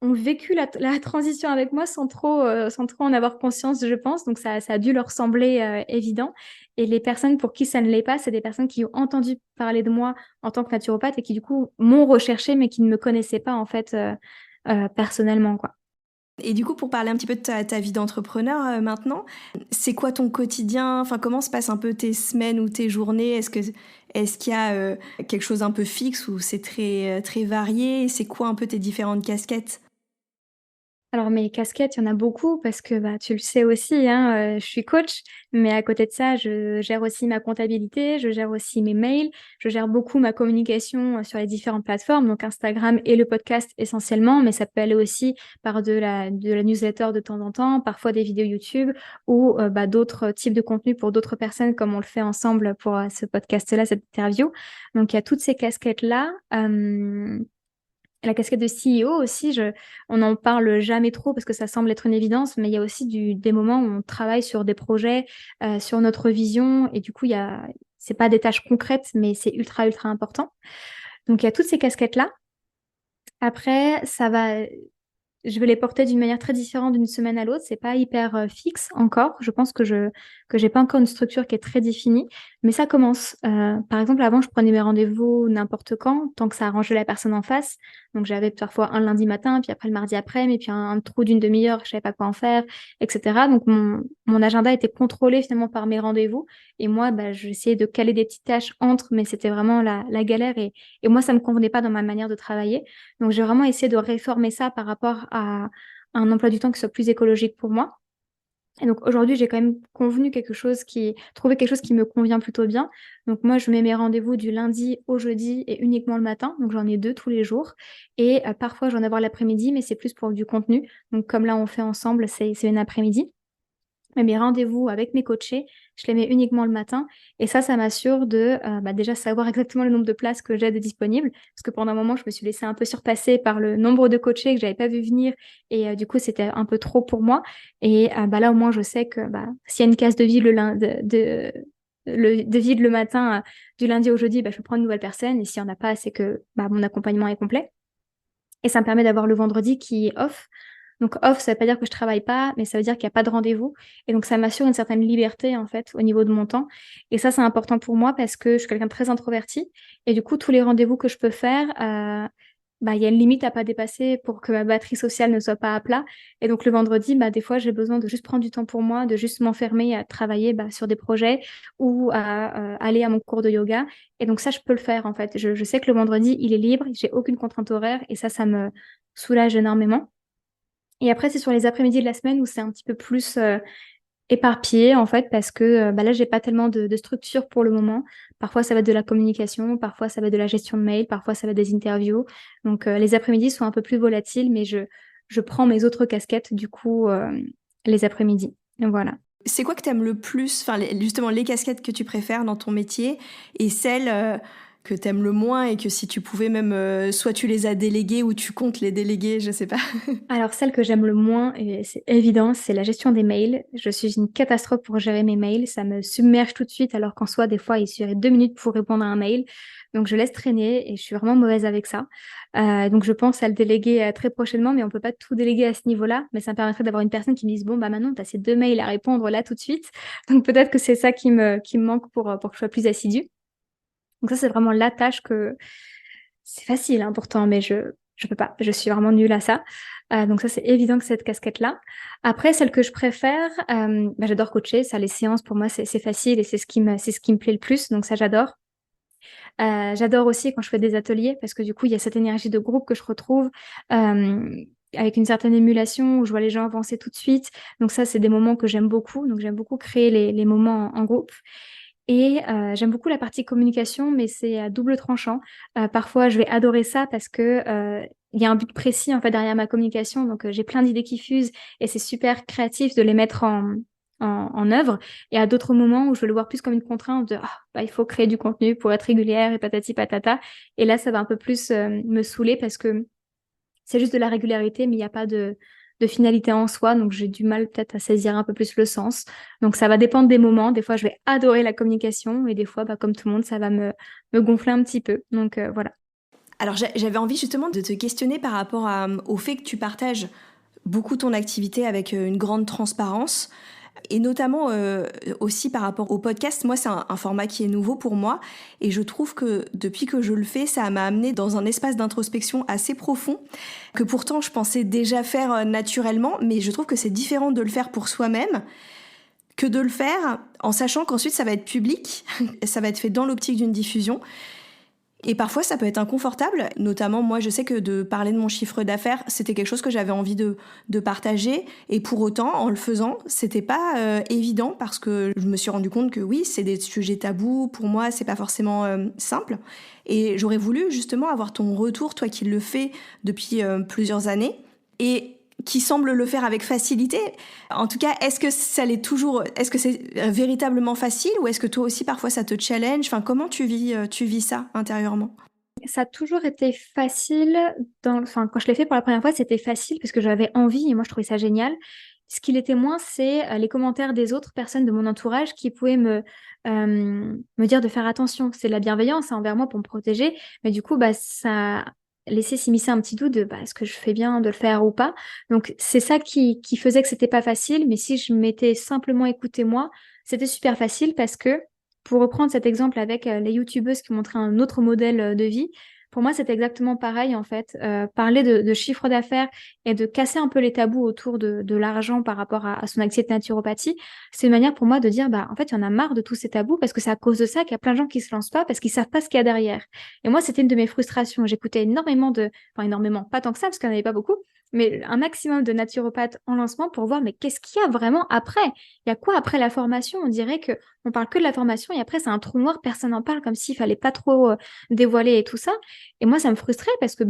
ont vécu la transition avec moi sans trop en avoir conscience, je pense. Donc, ça a dû leur sembler évident. Et les personnes pour qui ça ne l'est pas, c'est des personnes qui ont entendu parler de moi en tant que naturopathe et qui, du coup, m'ont recherché, mais qui ne me connaissaient pas, en fait, personnellement, quoi. Et du coup, pour parler un petit peu de ta vie d'entrepreneur maintenant, c'est quoi ton quotidien? Enfin, comment se passent un peu tes semaines ou tes journées? Est-ce qu'il y a quelque chose un peu fixe ou c'est très varié? C'est quoi un peu tes différentes casquettes? Alors mes casquettes, il y en a beaucoup parce que, bah, tu le sais aussi, hein, je suis coach, mais à côté de ça, je gère aussi ma comptabilité, je gère aussi mes mails, je gère beaucoup ma communication, sur les différentes plateformes, donc Instagram et le podcast essentiellement, mais ça peut aller aussi par de la newsletter de temps en temps, parfois des vidéos YouTube ou, bah, d'autres types de contenus pour d'autres personnes comme on le fait ensemble pour, ce podcast-là, cette interview. Donc il y a toutes ces casquettes-là, la casquette de CEO aussi, on n'en parle jamais trop parce que ça semble être une évidence, mais il y a aussi des moments où on travaille sur des projets, sur notre vision et du coup, c'est pas des tâches concrètes, mais c'est ultra, ultra important. Donc il y a toutes ces casquettes-là. Après, je vais les porter d'une manière très différente d'une semaine à l'autre. C'est pas hyper fixe encore. Je pense que j'ai pas encore une structure qui est très définie, mais ça commence. Par exemple, avant, je prenais mes rendez-vous n'importe quand, tant que ça arrangeait la personne en face. Donc, j'avais parfois un lundi matin, puis après le mardi après, mais puis un trou d'une demi-heure, je savais pas quoi en faire, etc. Donc, mon agenda était contrôlé finalement par mes rendez-vous. Et moi, bah, j'essayais de caler des petites tâches entre, mais c'était vraiment la galère. Et moi, ça me convenait pas dans ma manière de travailler. Donc, j'ai vraiment essayé de réformer ça par rapport à un emploi du temps qui soit plus écologique pour moi. Et donc, aujourd'hui, j'ai quand même trouvé quelque chose qui me convient plutôt bien. Donc, moi, je mets mes rendez-vous du lundi au jeudi et uniquement le matin. Donc, j'en ai 2 tous les jours. Et parfois, j'en ai avoir l'après-midi, mais c'est plus pour du contenu. Donc, comme là, on fait ensemble, c'est une après-midi. Mais mes rendez-vous avec mes coachés, je les mets uniquement le matin. Et ça m'assure de bah, déjà savoir exactement le nombre de places que j'ai de disponibles. Parce que pendant un moment, je me suis laissée un peu surpasser par le nombre de coachés que j'avais pas vu venir. Et du coup, c'était un peu trop pour moi. Et bah, là, au moins, je sais que bah, s'il y a une case de vide de vide le matin du lundi au jeudi, bah, je prends une nouvelle personne. Et s'il n'y en a pas, c'est que bah, mon accompagnement est complet. Et ça me permet d'avoir le vendredi qui est off. Donc off, ça veut pas dire que je travaille pas, mais ça veut dire qu'il y a pas de rendez-vous. Et donc ça m'assure une certaine liberté en fait au niveau de mon temps. Et ça, c'est important pour moi parce que je suis quelqu'un de très introverti. Et du coup, tous les rendez-vous que je peux faire, bah il y a une limite à pas dépasser pour que ma batterie sociale ne soit pas à plat. Et donc le vendredi, bah des fois j'ai besoin de juste prendre du temps pour moi, de juste m'enfermer à travailler bah, sur des projets ou à aller à mon cours de yoga. Et donc ça, je peux le faire en fait. Je sais que le vendredi, il est libre, j'ai aucune contrainte horaire et ça me soulage énormément. Et après, c'est sur les après-midi de la semaine où c'est un petit peu plus éparpillé, en fait, parce que bah là, j'ai pas tellement de structure pour le moment. Parfois, ça va être de la communication, parfois, ça va être de la gestion de mail, parfois, ça va être des interviews. Donc, les après-midi sont un peu plus volatiles, mais je prends mes autres casquettes, du coup, les après-midi. Voilà. C'est quoi que t'aimes le plus, enfin justement les casquettes que tu préfères dans ton métier et celles que t'aimes le moins et que si tu pouvais même, soit tu les as déléguées ou tu comptes les déléguer, je sais pas. Alors, celle que j'aime le moins, et c'est évident, c'est la gestion des mails. Je suis une catastrophe pour gérer mes mails. Ça me submerge tout de suite, alors qu'en soi, des fois, il suffirait 2 minutes pour répondre à un mail. Donc, je laisse traîner et je suis vraiment mauvaise avec ça. Donc, je pense à le déléguer très prochainement, mais on peut pas tout déléguer à ce niveau-là. Mais ça me permettrait d'avoir une personne qui me dise, bon, bah maintenant, tu as ces 2 mails à répondre là tout de suite. Donc, peut-être que c'est ça qui me manque pour que je sois plus assidue. Donc, ça, c'est vraiment la tâche que c'est facile, hein, pourtant, mais je peux pas. Je suis vraiment nulle à ça. Donc ça, c'est évident que cette casquette-là. Après, celle que je préfère, bah, j'adore coacher. Ça, les séances, pour moi, c'est facile et c'est ce qui me plaît le plus. Donc ça, j'adore. J'adore aussi quand je fais des ateliers parce que du coup, il y a cette énergie de groupe que je retrouve avec une certaine émulation où je vois les gens avancer tout de suite. Donc ça, c'est des moments que j'aime beaucoup. Donc j'aime beaucoup créer les moments en groupe. Et j'aime beaucoup la partie communication, mais c'est à double tranchant. Parfois, je vais adorer ça parce que il y a un but précis en fait derrière ma communication. Donc, j'ai plein d'idées qui fusent et c'est super créatif de les mettre en œuvre. Et à d'autres moments où je vais le voir plus comme une contrainte de bah, il faut créer du contenu pour être régulière et patati patata. Et là, ça va un peu plus me saouler parce que c'est juste de la régularité, mais il n'y a pas de finalité en soi. Donc, j'ai du mal peut-être à saisir un peu plus le sens. Donc, ça va dépendre des moments. Des fois, je vais adorer la communication et des fois, bah, comme tout le monde, ça va me gonfler un petit peu. Donc, voilà. Alors j'avais envie justement de te questionner par rapport au fait que tu partages beaucoup ton activité avec une grande transparence. Et notamment aussi par rapport au podcast, moi c'est un format qui est nouveau pour moi et je trouve que depuis que je le fais, ça m'a amené dans un espace d'introspection assez profond que pourtant je pensais déjà faire naturellement, mais je trouve que c'est différent de le faire pour soi-même que de le faire en sachant qu'ensuite ça va être public, ça va être fait dans l'optique d'une diffusion. Et parfois, ça peut être inconfortable. Notamment, moi, je sais que de parler de mon chiffre d'affaires, c'était quelque chose que j'avais envie de partager. Et pour autant, en le faisant, c'était pas évident parce que je me suis rendu compte que oui, c'est des sujets tabous. Pour moi, c'est pas forcément simple. Et j'aurais voulu justement avoir ton retour, toi qui le fais depuis plusieurs années et qui semble le faire avec facilité. En tout cas, est-ce que ça l'est toujours? Est-ce que c'est véritablement facile ou est-ce que toi aussi parfois ça te challenge? Enfin, comment tu vis ça intérieurement? Ça a toujours été facile enfin, quand je l'ai fait pour la première fois, c'était facile parce que j'avais envie et moi je trouvais ça génial. Ce qui l'était moins, c'est les commentaires des autres personnes de mon entourage qui pouvaient me dire de faire attention. C'est de la bienveillance envers moi pour me protéger, mais du coup, bah, ça laissait s'immiscer un petit doute de est-ce que je fais bien de le faire ou pas. Donc c'est ça qui faisait que c'était pas facile, mais si je m'étais simplement écoutée moi, c'était super facile parce que pour reprendre cet exemple avec les youtubeuses qui montraient un autre modèle de vie, pour moi, c'est exactement pareil en fait. Parler de chiffre d'affaires et de casser un peu les tabous autour de l'argent par rapport à son activité de naturopathie, c'est une manière pour moi de dire, en fait, il y en a marre de tous ces tabous parce que c'est à cause de ça qu'il y a plein de gens qui se lancent pas parce qu'ils savent pas ce qu'il y a derrière. Et moi, c'était une de mes frustrations. J'écoutais enfin énormément, pas tant que ça parce qu'il n'y en avait pas beaucoup, mais un maximum de naturopathes en lancement pour voir, mais qu'est-ce qu'il y a vraiment après? Il y a quoi après la formation? On dirait que on parle que de la formation et après c'est un trou noir, personne n'en parle comme s'il fallait pas trop dévoiler et tout ça. Et moi, ça me frustrait parce que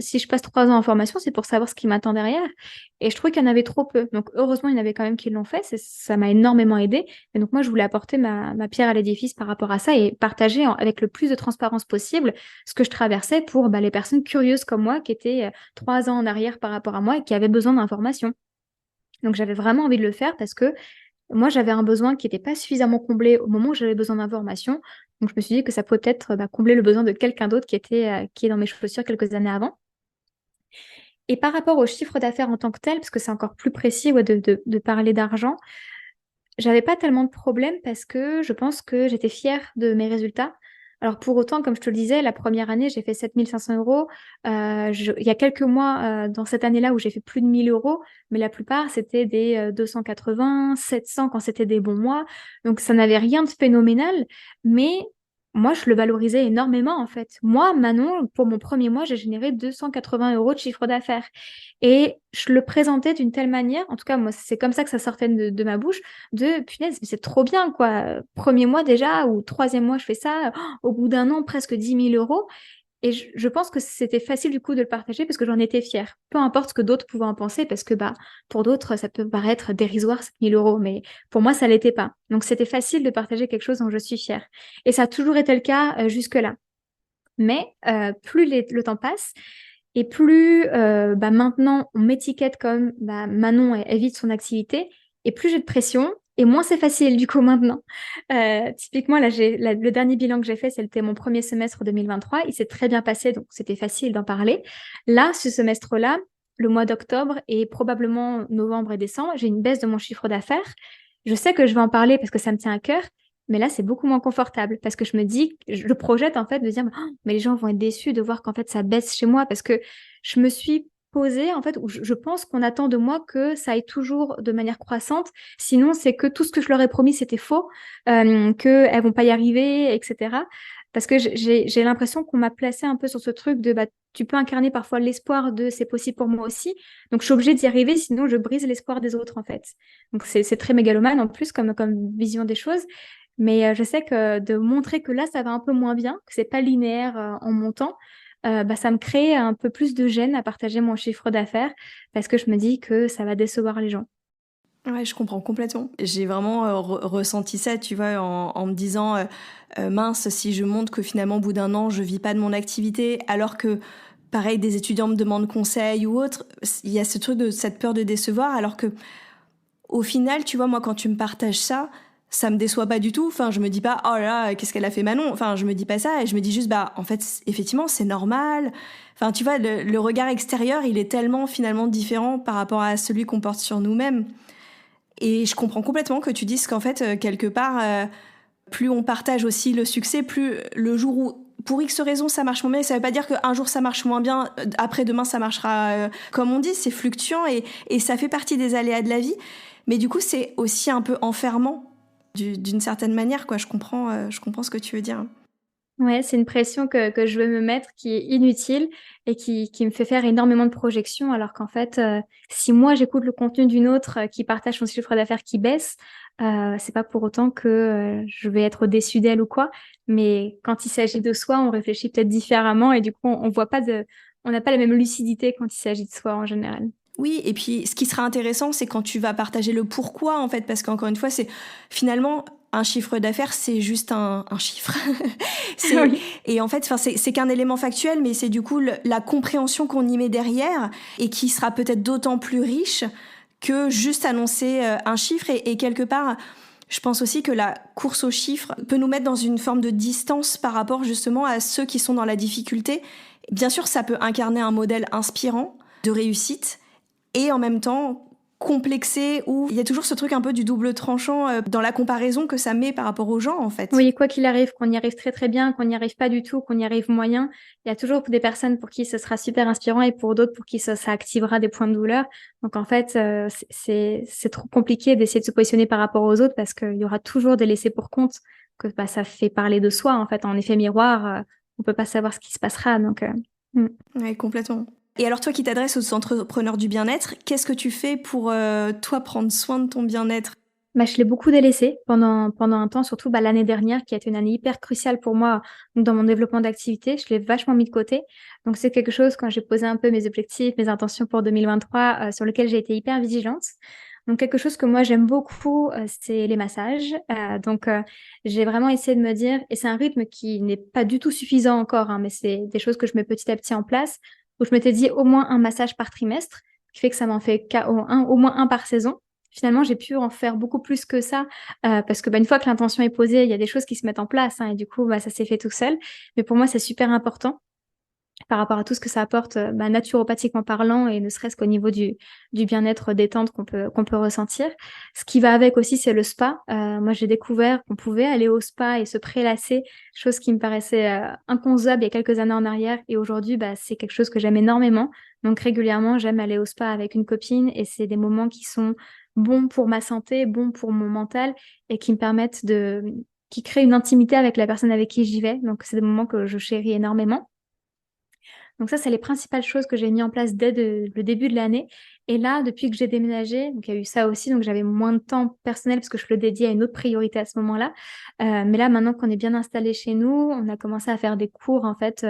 si je passe 3 ans en formation, c'est pour savoir ce qui m'attend derrière. Et je trouvais qu'il y en avait trop peu. Donc heureusement, il y en avait quand même qui l'ont fait. Ça m'a énormément aidé. Et donc moi, je voulais apporter ma pierre à l'édifice par rapport à ça et partager avec le plus de transparence possible ce que je traversais pour les personnes curieuses comme moi qui étaient 3 ans en arrière par rapport à moi et qui avaient besoin d'informations. Donc j'avais vraiment envie de le faire parce que moi, j'avais un besoin qui n'était pas suffisamment comblé au moment où j'avais besoin d'informations. Donc, je me suis dit que ça pouvait peut-être combler le besoin de quelqu'un d'autre qui est dans mes chaussures quelques années avant. Et par rapport au chiffre d'affaires en tant que tel, parce que c'est encore plus précis de parler d'argent, j'avais pas tellement de problèmes parce que je pense que j'étais fière de mes résultats. Alors pour autant, comme je te le disais, la première année, j'ai fait 7 500 euros. Il y a quelques mois dans cette année-là où j'ai fait plus de 1 000 euros, mais la plupart, c'était des 280, 700 quand c'était des bons mois. Donc ça n'avait rien de phénoménal, mais moi, je le valorisais énormément en fait. Moi, Manon, pour mon premier mois, j'ai généré 280 euros de chiffre d'affaires. Et je le présentais d'une telle manière, en tout cas, moi, c'est comme ça que ça sortait de ma bouche, de punaise, mais c'est trop bien, quoi. Premier mois déjà, ou troisième mois, je fais ça, au bout d'un an, presque 10 000 euros. Et je pense que c'était facile du coup de le partager parce que j'en étais fière. Peu importe ce que d'autres pouvaient en penser, parce que pour d'autres, ça peut paraître dérisoire, 7 000 euros, mais pour moi, ça l'était pas. Donc c'était facile de partager quelque chose dont je suis fière. Et ça a toujours été le cas jusque-là. Mais plus le temps passe, et plus maintenant on m'étiquette comme Manon elle vit de son activité, et plus j'ai de pression, et moins c'est facile du coup maintenant. Typiquement, là, le dernier bilan que j'ai fait, c'était mon premier semestre 2023. Il s'est très bien passé, donc c'était facile d'en parler. Là, ce semestre-là, le mois d'octobre et probablement novembre et décembre, j'ai une baisse de mon chiffre d'affaires. Je sais que je vais en parler parce que ça me tient à cœur, mais là, c'est beaucoup moins confortable parce que je me dis, je projette en fait de dire, mais les gens vont être déçus de voir qu'en fait ça baisse chez moi parce que je me suis posée en fait, où je pense qu'on attend de moi que ça aille toujours de manière croissante. Sinon, c'est que tout ce que je leur ai promis, c'était faux, qu'elles vont pas y arriver, etc. Parce que j'ai l'impression qu'on m'a placé un peu sur ce truc de tu peux incarner parfois l'espoir de c'est possible pour moi aussi. Donc je suis obligée d'y arriver, sinon je brise l'espoir des autres en fait. Donc c'est très mégalomane en plus comme vision des choses. Mais je sais que de montrer que là, ça va un peu moins bien, que c'est pas linéaire en montant, ça me crée un peu plus de gêne à partager mon chiffre d'affaires parce que je me dis que ça va décevoir les gens. Ouais, je comprends complètement. J'ai vraiment ressenti ça, tu vois, en me disant mince, si je montre que finalement, au bout d'un an, je vis pas de mon activité, alors que, pareil, des étudiants me demandent conseil ou autre, il y a ce truc de cette peur de décevoir, alors que, au final, tu vois, moi, quand tu me partages ça, ça me déçoit pas du tout. Enfin, je me dis pas, oh là là, qu'est-ce qu'elle a fait Manon? Enfin, je me dis pas ça et je me dis juste, en fait, effectivement, c'est normal. Enfin, tu vois, le regard extérieur, il est tellement finalement différent par rapport à celui qu'on porte sur nous-mêmes. Et je comprends complètement que tu dises qu'en fait, quelque part, plus on partage aussi le succès, plus le jour où, pour X raisons, ça marche moins bien, ça veut pas dire qu'un jour ça marche moins bien, après-demain ça marchera comme on dit, c'est fluctuant et ça fait partie des aléas de la vie. Mais du coup, c'est aussi un peu enfermant d'une certaine manière, quoi. Je comprends ce que tu veux dire. Ouais, c'est une pression que je veux me mettre qui est inutile et qui me fait faire énormément de projections alors qu'en fait, si moi j'écoute le contenu d'une autre qui partage son chiffre d'affaires qui baisse, c'est pas pour autant que je vais être déçue d'elle ou quoi. Mais quand il s'agit de soi, on réfléchit peut-être différemment et du coup, on voit pas on n'a pas la même lucidité quand il s'agit de soi en général. Oui, et puis ce qui sera intéressant, c'est quand tu vas partager le pourquoi, en fait, parce qu'encore une fois, c'est finalement un chiffre d'affaires, c'est juste un chiffre. Oui. Et en fait, c'est qu'un élément factuel, mais c'est du coup la compréhension qu'on y met derrière et qui sera peut-être d'autant plus riche que juste annoncer un chiffre. Et quelque part, je pense aussi que la course aux chiffres peut nous mettre dans une forme de distance par rapport justement à ceux qui sont dans la difficulté. Bien sûr, ça peut incarner un modèle inspirant de réussite, et en même temps complexé, où il y a toujours ce truc un peu du double tranchant dans la comparaison que ça met par rapport aux gens, en fait. Oui, quoi qu'il arrive, qu'on y arrive très très bien, qu'on n'y arrive pas du tout, qu'on y arrive moyen, il y a toujours des personnes pour qui ce sera super inspirant et pour d'autres pour qui ça activera des points de douleur. Donc en fait, c'est trop compliqué d'essayer de se positionner par rapport aux autres parce qu'il y aura toujours des laissés pour compte, que ça fait parler de soi en fait. En effet miroir, on peut pas savoir ce qui se passera. Donc Ouais, complètement. Et alors toi qui t'adresses aux entrepreneurs du bien-être, qu'est-ce que tu fais pour toi prendre soin de ton bien-être? Je l'ai beaucoup délaissé pendant un temps, surtout l'année dernière, qui a été une année hyper cruciale pour moi donc dans mon développement d'activité. Je l'ai vachement mis de côté. Donc, c'est quelque chose, quand j'ai posé un peu mes objectifs, mes intentions pour 2023, sur lequel j'ai été hyper vigilante. Donc, quelque chose que moi, j'aime beaucoup, c'est les massages. J'ai vraiment essayé de me dire, et c'est un rythme qui n'est pas du tout suffisant encore, hein, mais c'est des choses que je mets petit à petit en place, où je m'étais dit au moins un massage par trimestre, ce qui fait que ça m'en fait au moins un par saison. Finalement, j'ai pu en faire beaucoup plus que ça parce que une fois que l'intention est posée, il y a des choses qui se mettent en place hein, et du coup, ça s'est fait tout seul. Mais pour moi, c'est super important par rapport à tout ce que ça apporte naturopathiquement parlant et ne serait-ce qu'au niveau du bien-être détente qu'on peut ressentir. Ce qui va avec aussi, c'est le spa. Moi, j'ai découvert qu'on pouvait aller au spa et se prélasser, chose qui me paraissait inconcevable il y a quelques années en arrière. Et aujourd'hui, c'est quelque chose que j'aime énormément. Donc régulièrement, j'aime aller au spa avec une copine et c'est des moments qui sont bons pour ma santé, bons pour mon mental et qui me permettent qui créent une intimité avec la personne avec qui j'y vais. Donc c'est des moments que je chéris énormément. Donc ça, c'est les principales choses que j'ai mis en place dès le début de l'année. Et là, depuis que j'ai déménagé, donc il y a eu ça aussi, donc j'avais moins de temps personnel parce que je le dédiais à une autre priorité à ce moment-là. Mais là, maintenant qu'on est bien installé chez nous, on a commencé à faire des cours en fait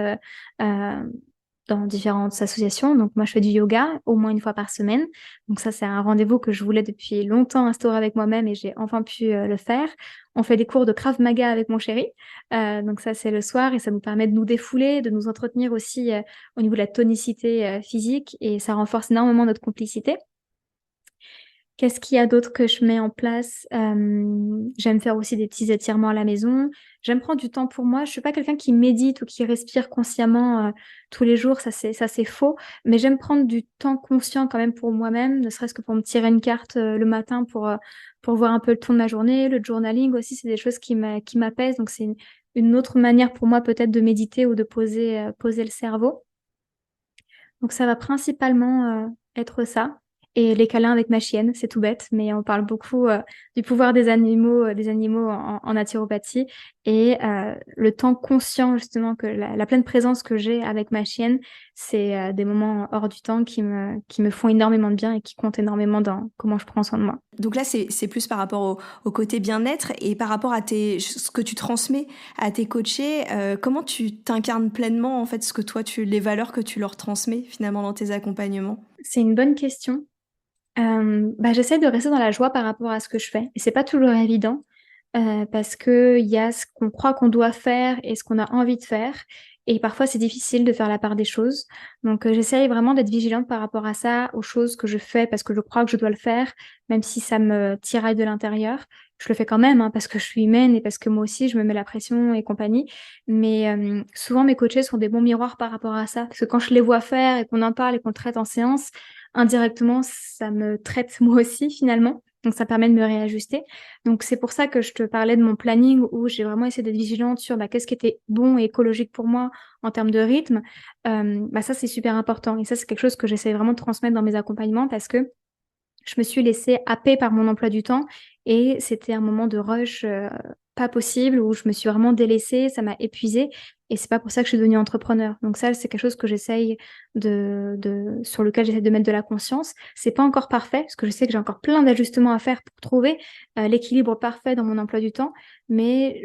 dans différentes associations. Donc moi, je fais du yoga au moins une fois par semaine. Donc ça, c'est un rendez-vous que je voulais depuis longtemps instaurer avec moi-même et j'ai enfin pu le faire. On fait des cours de Krav Maga avec mon chéri. Donc ça, c'est le soir et ça nous permet de nous défouler, de nous entretenir aussi au niveau de la tonicité physique et ça renforce énormément notre complicité. Qu'est-ce qu'il y a d'autre que je mets en place? J'aime faire aussi des petits étirements à la maison. J'aime prendre du temps pour moi. Je suis pas quelqu'un qui médite ou qui respire consciemment tous les jours. Ça, c'est faux. Mais j'aime prendre du temps conscient quand même pour moi-même, ne serait-ce que pour me tirer une carte le matin pour voir un peu le ton de ma journée. Le journaling aussi, c'est des choses qui m'apaisent. Donc, c'est une autre manière pour moi peut-être de méditer ou de poser le cerveau. Donc, ça va principalement être ça. Et les câlins avec ma chienne, c'est tout bête, mais on parle beaucoup du pouvoir des animaux en naturopathie et le temps conscient justement que la pleine présence que j'ai avec ma chienne, c'est des moments hors du temps qui me font énormément de bien et qui comptent énormément dans comment je prends soin de moi. Donc là, c'est plus par rapport au côté bien-être et par rapport à ce que tu transmets à tes coachés. Comment tu t'incarnes pleinement en fait les valeurs que tu leur transmets finalement dans tes accompagnements? C'est une bonne question. J'essaie de rester dans la joie par rapport à ce que je fais. Et c'est pas toujours évident parce que il y a ce qu'on croit qu'on doit faire et ce qu'on a envie de faire. Et parfois, c'est difficile de faire la part des choses. Donc, j'essaye vraiment d'être vigilante par rapport à ça, aux choses que je fais parce que je crois que je dois le faire, même si ça me tiraille de l'intérieur. Je le fais quand même, hein, parce que je suis humaine et parce que moi aussi, je me mets la pression et compagnie. Mais souvent, mes coachés sont des bons miroirs par rapport à ça. Parce que quand je les vois faire et qu'on en parle et qu'on le traite en séance, indirectement, ça me traite moi aussi, finalement. Donc, ça permet de me réajuster. Donc, c'est pour ça que je te parlais de mon planning où j'ai vraiment essayé d'être vigilante sur qu'est-ce qui était bon et écologique pour moi en termes de rythme. Ça, c'est super important. Et ça, c'est quelque chose que j'essaie vraiment de transmettre dans mes accompagnements parce que je me suis laissée happer par mon emploi du temps et c'était un moment de rush pas possible où je me suis vraiment délaissée, ça m'a épuisée et c'est pas pour ça que je suis devenue entrepreneur. Donc ça, c'est quelque chose que j'essaye sur lequel j'essaie de mettre de la conscience. C'est pas encore parfait parce que je sais que j'ai encore plein d'ajustements à faire pour trouver l'équilibre parfait dans mon emploi du temps, mais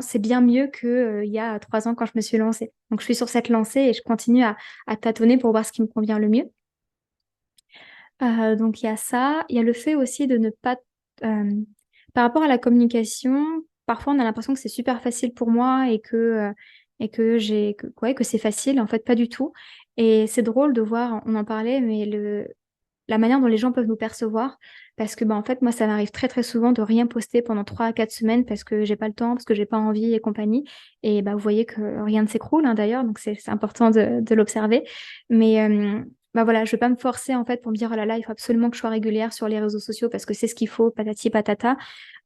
c'est bien mieux que il y a 3 ans quand je me suis lancée. Donc je suis sur cette lancée et je continue à tâtonner pour voir ce qui me convient le mieux. Donc il y a ça. Il y a le fait aussi de ne pas... euh, par rapport à la communication, parfois on a l'impression que c'est super facile pour moi et que c'est facile. En fait, pas du tout. Et c'est drôle de voir, on en parlait, mais la manière dont les gens peuvent nous percevoir. Parce que, en fait, moi, ça m'arrive très, très souvent de rien poster pendant 3 à 4 semaines parce que j'ai pas le temps, parce que j'ai pas envie et compagnie. Et vous voyez que rien ne s'écroule, hein, d'ailleurs, donc c'est important de l'observer. Mais voilà, je vais pas me forcer, en fait, pour me dire, oh là là, il faut absolument que je sois régulière sur les réseaux sociaux parce que c'est ce qu'il faut, patati patata.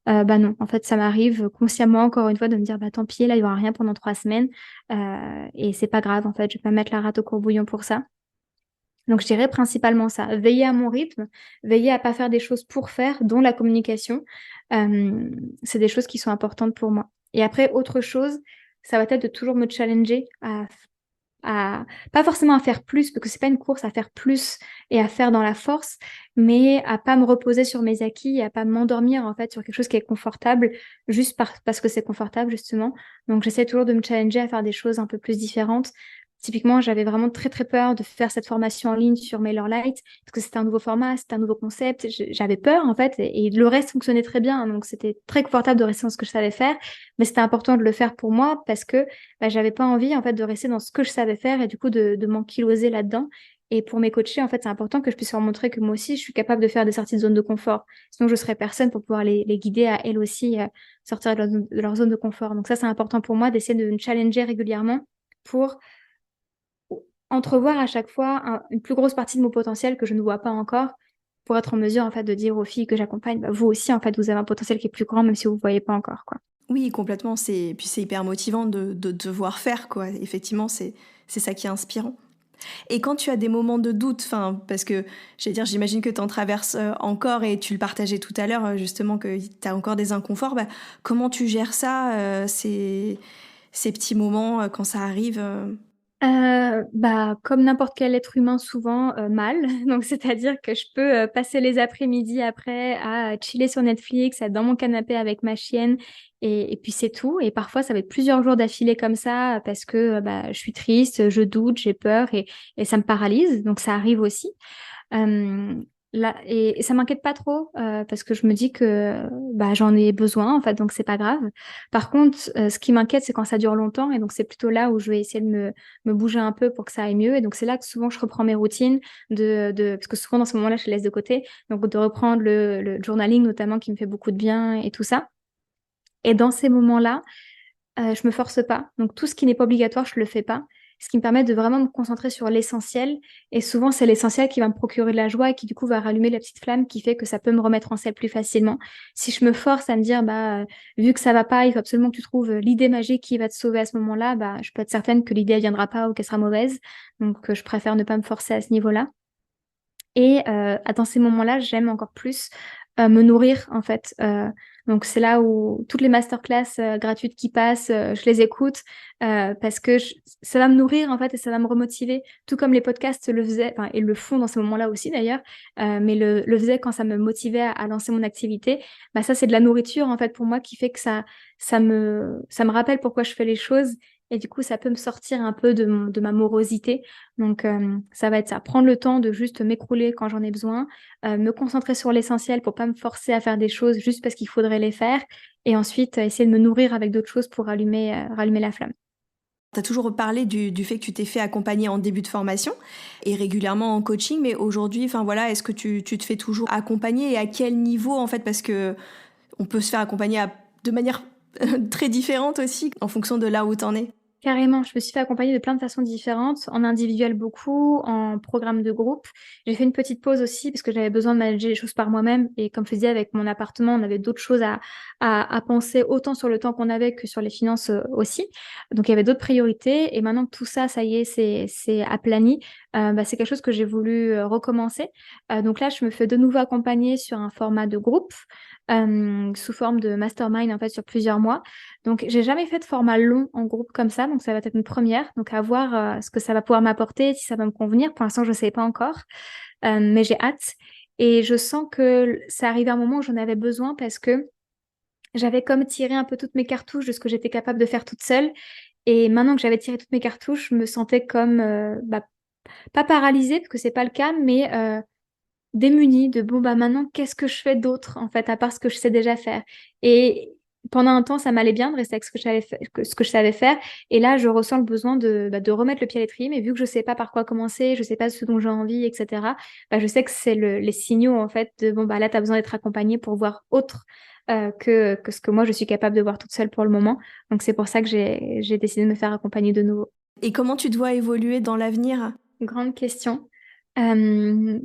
Non, en fait, ça m'arrive consciemment, encore une fois, de me dire, tant pis, là, il y aura rien pendant 3 semaines. Et c'est pas grave, en fait, je vais pas mettre la rate au courbouillon pour ça. Donc, je dirais principalement ça, veiller à mon rythme, veiller à pas faire des choses pour faire, dont la communication. C'est des choses qui sont importantes pour moi. Et après, autre chose, ça va être de toujours me challenger pas forcément à faire plus, parce que c'est pas une course à faire plus et à faire dans la force, mais à pas me reposer sur mes acquis et à pas m'endormir, en fait, sur quelque chose qui est confortable, juste parce que c'est confortable, justement. Donc, j'essaie toujours de me challenger à faire des choses un peu plus différentes. Typiquement, j'avais vraiment très très peur de faire cette formation en ligne sur MailerLite parce que c'était un nouveau format, c'était un nouveau concept. J'avais peur en fait et le reste fonctionnait très bien. Donc c'était très confortable de rester dans ce que je savais faire, mais c'était important de le faire pour moi parce que j'avais pas envie en fait de rester dans ce que je savais faire et du coup de m'enquiloser là-dedans. Et pour mes coachés, en fait, c'est important que je puisse leur montrer que moi aussi, je suis capable de faire des sorties de zone de confort. Sinon, je serais personne pour pouvoir les guider à elles aussi sortir de leur zone de confort. Donc ça, c'est important pour moi d'essayer de me challenger régulièrement pour entrevoir à chaque fois une plus grosse partie de mon potentiel que je ne vois pas encore pour être en mesure en fait de dire aux filles que j'accompagne, vous aussi en fait vous avez un potentiel qui est plus grand même si vous ne voyez pas encore quoi. Oui, complètement. Puis c'est hyper motivant de voir faire, quoi. Effectivement, c'est ça qui est inspirant. Et quand tu as des moments de doute, parce que j'imagine que tu en traverses encore et tu le partageais tout à l'heure, justement, que tu as encore des inconforts, comment tu gères ça, ces petits moments quand ça arrive Comme n'importe quel être humain, souvent mal. Donc, c'est-à-dire que je peux passer les après-midi après à chiller sur Netflix, être dans mon canapé avec ma chienne, et puis c'est tout. Et parfois, ça va être plusieurs jours d'affilée comme ça parce que je suis triste, je doute, j'ai peur et ça me paralyse. Donc, ça arrive aussi. Euh, et ça m'inquiète pas trop parce que je me dis que j'en ai besoin en fait, donc c'est pas grave. Par contre, ce qui m'inquiète, c'est quand ça dure longtemps et donc c'est plutôt là où je vais essayer de me bouger un peu pour que ça aille mieux. Et donc c'est là que souvent je reprends mes routines parce que souvent dans ce moment-là, je les laisse de côté. Donc de reprendre le journaling notamment qui me fait beaucoup de bien et tout ça. Et dans ces moments-là, je me force pas. Donc tout ce qui n'est pas obligatoire, je le fais pas. Ce qui me permet de vraiment me concentrer sur l'essentiel. Et souvent, c'est l'essentiel qui va me procurer de la joie et qui du coup va rallumer la petite flamme qui fait que ça peut me remettre en selle plus facilement. Si je me force à me dire, vu que ça va pas, il faut absolument que tu trouves l'idée magique qui va te sauver à ce moment-là, je peux être certaine que l'idée ne viendra pas ou qu'elle sera mauvaise. Donc je préfère ne pas me forcer à ce niveau-là. Et dans ces moments-là, j'aime encore plus me nourrir en fait. Donc c'est là où toutes les masterclass gratuites qui passent, je les écoute parce que ça va me nourrir en fait et ça va me remotiver, tout comme les podcasts le faisaient, et le font dans ces moments-là aussi d'ailleurs, mais le faisaient quand ça me motivait à lancer mon activité. Ça c'est de la nourriture en fait pour moi qui fait que ça me rappelle pourquoi je fais les choses. Et du coup, ça peut me sortir un peu de ma morosité. Donc, ça va être ça. Prendre le temps de juste m'écrouler quand j'en ai besoin, me concentrer sur l'essentiel pour pas me forcer à faire des choses juste parce qu'il faudrait les faire. Et ensuite, essayer de me nourrir avec d'autres choses pour rallumer la flamme. Tu as toujours parlé du fait que tu t'es fait accompagner en début de formation et régulièrement en coaching, mais aujourd'hui, enfin voilà, est-ce que tu te fais toujours accompagner et à quel niveau en fait? Parce que on peut se faire accompagner de manière très différente aussi en fonction de là où t'en es. Carrément, je me suis fait accompagner de plein de façons différentes, en individuel beaucoup, en programme de groupe. J'ai fait une petite pause aussi parce que j'avais besoin de manager les choses par moi-même. Et comme je te disais, avec mon appartement, on avait d'autres choses à penser autant sur le temps qu'on avait que sur les finances aussi. Donc il y avait d'autres priorités. Et maintenant que tout ça, ça y est, c'est aplani, c'est quelque chose que j'ai voulu recommencer. Donc là, je me fais de nouveau accompagner sur un format de groupe, sous forme de mastermind en fait sur plusieurs mois. Donc, j'ai jamais fait de format long en groupe comme ça, donc ça va être une première. Donc, à voir ce que ça va pouvoir m'apporter, si ça va me convenir. Pour l'instant, je ne sais pas encore, mais j'ai hâte. Et je sens que ça arrive à un moment où j'en avais besoin parce que j'avais comme tiré un peu toutes mes cartouches de ce que j'étais capable de faire toute seule. Et maintenant que j'avais tiré toutes mes cartouches, je me sentais comme, pas paralysée, parce que c'est pas le cas, mais démunie de bon bah maintenant qu'est-ce que je fais d'autre en fait à part ce que je sais déjà faire. Et pendant un temps ça m'allait bien de rester avec ce que je savais faire, et là je ressens le besoin de remettre le pied à l'étrier, mais vu que je sais pas par quoi commencer, je sais pas ce dont j'ai envie, etc. Je sais que c'est les signaux en fait de bon bah là tu as besoin d'être accompagnée pour voir autre que ce que moi je suis capable de voir toute seule pour le moment. Donc c'est pour ça que j'ai décidé de me faire accompagner de nouveau. Et comment tu dois évoluer dans l'avenir? Grande question. Euh,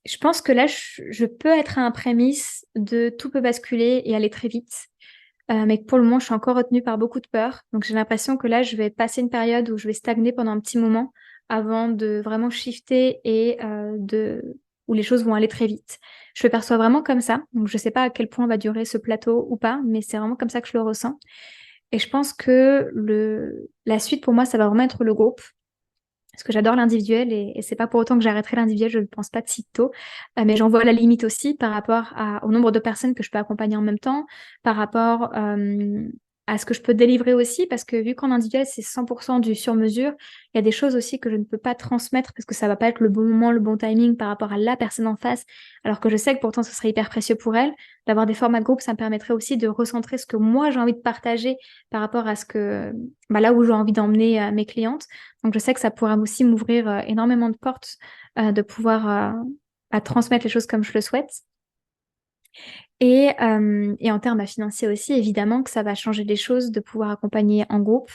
je pense que là, je peux être à un prémisse de tout peut basculer et aller très vite. Mais que pour le moment, je suis encore retenue par beaucoup de peur. Donc, j'ai l'impression que là, je vais passer une période où je vais stagner pendant un petit moment avant de vraiment shifter et où les choses vont aller très vite. Je le perçois vraiment comme ça. Donc, je ne sais pas à quel point va durer ce plateau ou pas, mais c'est vraiment comme ça que je le ressens. Et je pense que la suite, pour moi, ça va vraiment être le groupe. Parce que j'adore l'individuel et c'est pas pour autant que j'arrêterai l'individuel, je ne pense pas de sitôt. Mais j'en vois la limite aussi par rapport au nombre de personnes que je peux accompagner en même temps, par rapport à ce que je peux délivrer aussi, parce que vu qu'en individuel, c'est 100% du sur-mesure, il y a des choses aussi que je ne peux pas transmettre parce que ça va pas être le bon moment, le bon timing par rapport à la personne en face, alors que je sais que pourtant ce serait hyper précieux pour elle. D'avoir des formats de groupe, ça me permettrait aussi de recentrer ce que moi j'ai envie de partager par rapport à ce que, là où j'ai envie d'emmener mes clientes. Donc, je sais que ça pourra aussi m'ouvrir énormément de portes de pouvoir à transmettre les choses comme je le souhaite. Et en termes financiers aussi, évidemment que ça va changer les choses de pouvoir accompagner en groupe.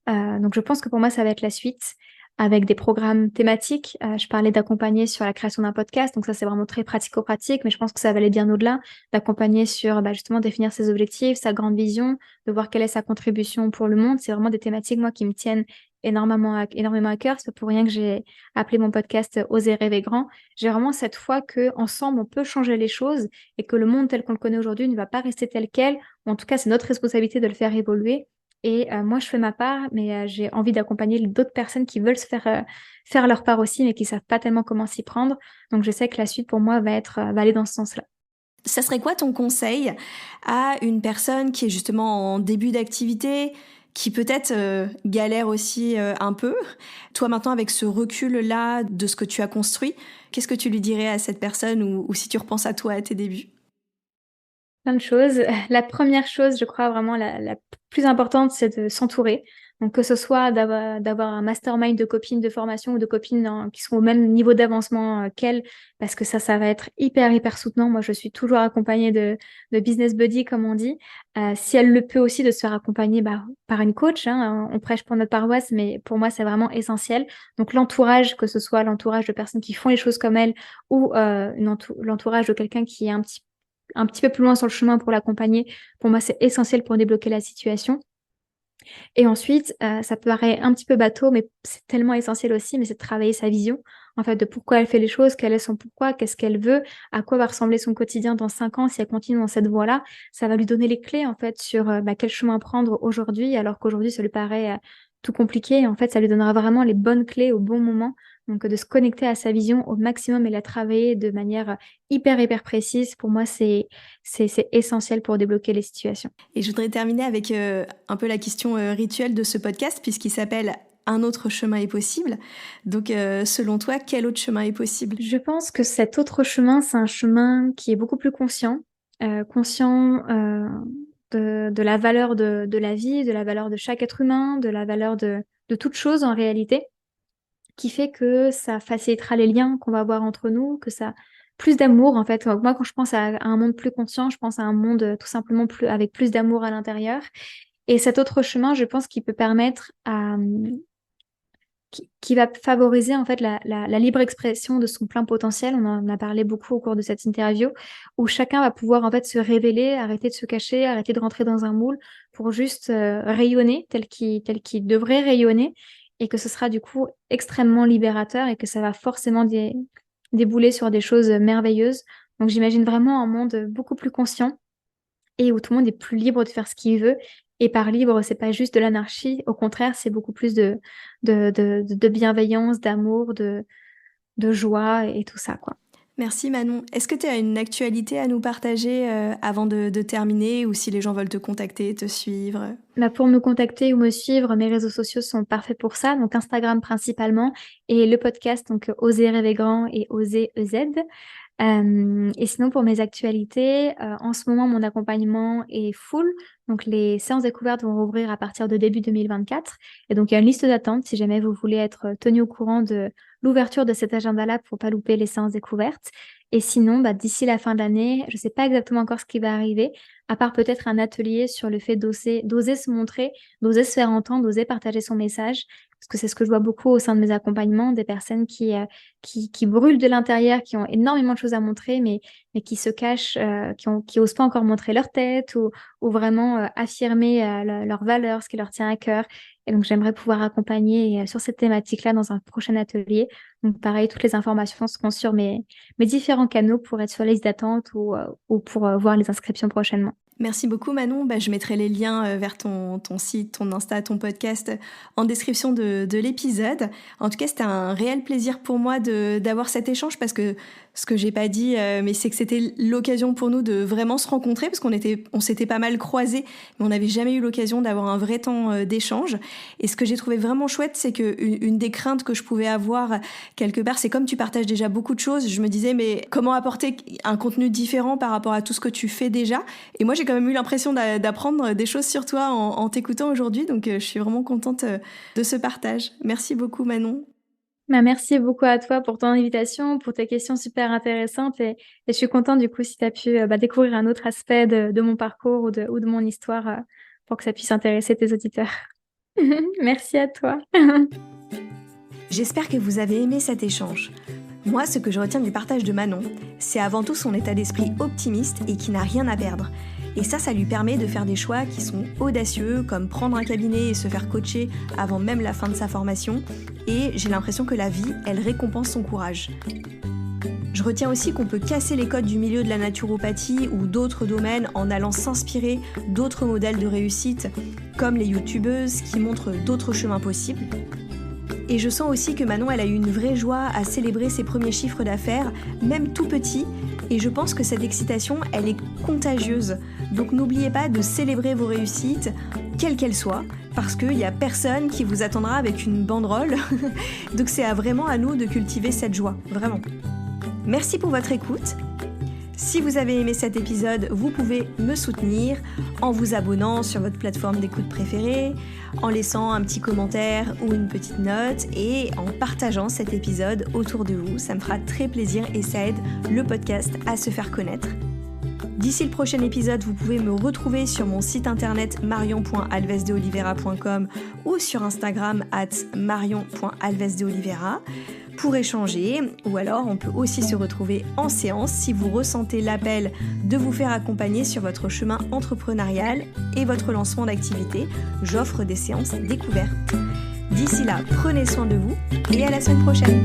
Donc, je pense que pour moi, ça va être la suite avec des programmes thématiques. Je parlais d'accompagner sur la création d'un podcast. Donc, ça, c'est vraiment très pratico-pratique, mais je pense que ça va aller bien au-delà, d'accompagner sur justement définir ses objectifs, sa grande vision, de voir quelle est sa contribution pour le monde. C'est vraiment des thématiques, moi, qui me tiennent énormément à cœur. C'est pour rien que j'ai appelé mon podcast Oser rêver grand. J'ai vraiment cette foi que ensemble on peut changer les choses et que le monde tel qu'on le connaît aujourd'hui ne va pas rester tel quel. En tout cas, c'est notre responsabilité de le faire évoluer. Et moi, je fais ma part, mais j'ai envie d'accompagner d'autres personnes qui veulent se faire leur part aussi, mais qui savent pas tellement comment s'y prendre. Donc, je sais que la suite pour moi va aller dans ce sens-là. Ça serait quoi ton conseil à une personne qui est justement en début d'activité, qui peut-être galère aussi un peu? Toi maintenant, avec ce recul-là de ce que tu as construit, qu'est-ce que tu lui dirais à cette personne, ou si tu repenses à toi, à tes débuts? Plein de choses. La première chose, je crois vraiment la plus importante, c'est de s'entourer. Donc que ce soit d'avoir un mastermind de copines de formation ou de copines qui sont au même niveau d'avancement qu'elles, parce que ça va être hyper soutenant. Moi, je suis toujours accompagnée de business buddy, comme on dit. Si elle le peut aussi, de se faire accompagner par une coach, hein. On prêche pour notre paroisse, mais pour moi, c'est vraiment essentiel. Donc l'entourage, que ce soit l'entourage de personnes qui font les choses comme elle ou l'entourage de quelqu'un qui est un petit peu plus loin sur le chemin pour l'accompagner, pour moi, c'est essentiel pour débloquer la situation. Et ensuite, ça paraît un petit peu bateau, mais c'est tellement essentiel aussi, mais c'est de travailler sa vision, en fait, de pourquoi elle fait les choses, quel est son pourquoi, qu'est-ce qu'elle veut, à quoi va ressembler son quotidien dans 5 ans si elle continue dans cette voie-là. Ça va lui donner les clés, en fait, sur quel chemin prendre aujourd'hui, alors qu'aujourd'hui, ça lui paraît tout compliqué. En fait, ça lui donnera vraiment les bonnes clés au bon moment. Donc, de se connecter à sa vision au maximum et la travailler de manière hyper précise, pour moi, c'est essentiel pour débloquer les situations. Et je voudrais terminer avec un peu la question rituelle de ce podcast, puisqu'il s'appelle Un autre chemin est possible. Donc, selon toi, quel autre chemin est possible? Je pense que cet autre chemin, c'est un chemin qui est beaucoup plus conscient de la valeur de la vie, de la valeur de chaque être humain, de la valeur de toute chose en réalité, qui fait que ça facilitera les liens qu'on va avoir entre nous, que ça plus d'amour en fait. Moi, quand je pense à un monde plus conscient, je pense à un monde tout simplement plus avec plus d'amour à l'intérieur. Et cet autre chemin, je pense qu'il peut permettre à qui va favoriser en fait la libre expression de son plein potentiel. On en a parlé beaucoup au cours de cette interview, où chacun va pouvoir en fait se révéler, arrêter de se cacher, arrêter de rentrer dans un moule pour juste rayonner tel qu'il devrait rayonner, et que ce sera du coup extrêmement libérateur et que ça va forcément débouler sur des choses merveilleuses. Donc j'imagine vraiment un monde beaucoup plus conscient et où tout le monde est plus libre de faire ce qu'il veut. Et par libre, c'est pas juste de l'anarchie, au contraire, c'est beaucoup plus de bienveillance, d'amour, de joie et tout ça, quoi. Merci Manon. Est-ce que tu as une actualité à nous partager avant de terminer, ou si les gens veulent te contacter, te suivre? Pour me contacter ou me suivre, mes réseaux sociaux sont parfaits pour ça, donc Instagram principalement, et le podcast, donc Oser rêver grand et Oser EZ. Et sinon, pour mes actualités, en ce moment, mon accompagnement est full. Donc, les séances découvertes vont rouvrir à partir de début 2024. Et donc, il y a une liste d'attente si jamais vous voulez être tenu au courant de l'ouverture de cet agenda-là pour pas louper les séances découvertes. Et sinon, d'ici la fin de l'année, je sais pas exactement encore ce qui va arriver, à part peut-être un atelier sur le fait d'oser se montrer, d'oser se faire entendre, d'oser partager son message. Parce que c'est ce que je vois beaucoup au sein de mes accompagnements, des personnes qui brûlent de l'intérieur, qui ont énormément de choses à montrer, mais qui se cachent, qui osent pas encore montrer leur tête ou vraiment affirmer leurs valeurs, ce qui leur tient à cœur. Et donc, j'aimerais pouvoir accompagner sur cette thématique-là dans un prochain atelier. Donc, pareil, toutes les informations seront sur mes différents canaux pour être sur la liste d'attente ou pour voir les inscriptions prochainement. Merci beaucoup Manon. Je mettrai les liens vers ton site, ton Insta, ton podcast en description de l'épisode. En tout cas, c'était un réel plaisir pour moi d'avoir cet échange, parce que ce que j'ai pas dit, mais c'est que c'était l'occasion pour nous de vraiment se rencontrer, parce on s'était pas mal croisés, mais on n'avait jamais eu l'occasion d'avoir un vrai temps d'échange. Et ce que j'ai trouvé vraiment chouette, c'est que une des craintes que je pouvais avoir quelque part, c'est comme tu partages déjà beaucoup de choses, je me disais mais comment apporter un contenu différent par rapport à tout ce que tu fais déjà. Et moi j'ai quand même eu l'impression d'apprendre des choses sur toi en t'écoutant aujourd'hui, donc je suis vraiment contente de ce partage. Merci beaucoup Manon. Merci beaucoup à toi pour ton invitation, pour tes questions super intéressantes, et je suis contente du coup si tu as pu découvrir un autre aspect de mon parcours ou de mon histoire pour que ça puisse intéresser tes auditeurs. Merci à toi. J'espère que vous avez aimé cet échange. Moi, ce que je retiens du partage de Manon, c'est avant tout son état d'esprit optimiste et qui n'a rien à perdre. Et ça lui permet de faire des choix qui sont audacieux, comme prendre un cabinet et se faire coacher avant même la fin de sa formation. Et j'ai l'impression que la vie, elle récompense son courage. Je retiens aussi qu'on peut casser les codes du milieu de la naturopathie ou d'autres domaines en allant s'inspirer d'autres modèles de réussite, comme les youtubeuses qui montrent d'autres chemins possibles. Et je sens aussi que Manon, elle a eu une vraie joie à célébrer ses premiers chiffres d'affaires, même tout petits. Et je pense que cette excitation, elle est contagieuse. Donc n'oubliez pas de célébrer vos réussites, quelles qu'elles soient, parce qu'il n'y a personne qui vous attendra avec une banderole. Donc c'est vraiment à nous de cultiver cette joie, vraiment. Merci pour votre écoute. Si vous avez aimé cet épisode, vous pouvez me soutenir en vous abonnant sur votre plateforme d'écoute préférée, en laissant un petit commentaire ou une petite note et en partageant cet épisode autour de vous. Ça me fera très plaisir et ça aide le podcast à se faire connaître. D'ici le prochain épisode, vous pouvez me retrouver sur mon site internet marion.alvesdeoliveira.com ou sur Instagram @marion.alvesdeoliveira pour échanger, ou alors on peut aussi se retrouver en séance si vous ressentez l'appel de vous faire accompagner sur votre chemin entrepreneurial et votre lancement d'activité. J'offre des séances découvertes. D'ici là, prenez soin de vous et à la semaine prochaine.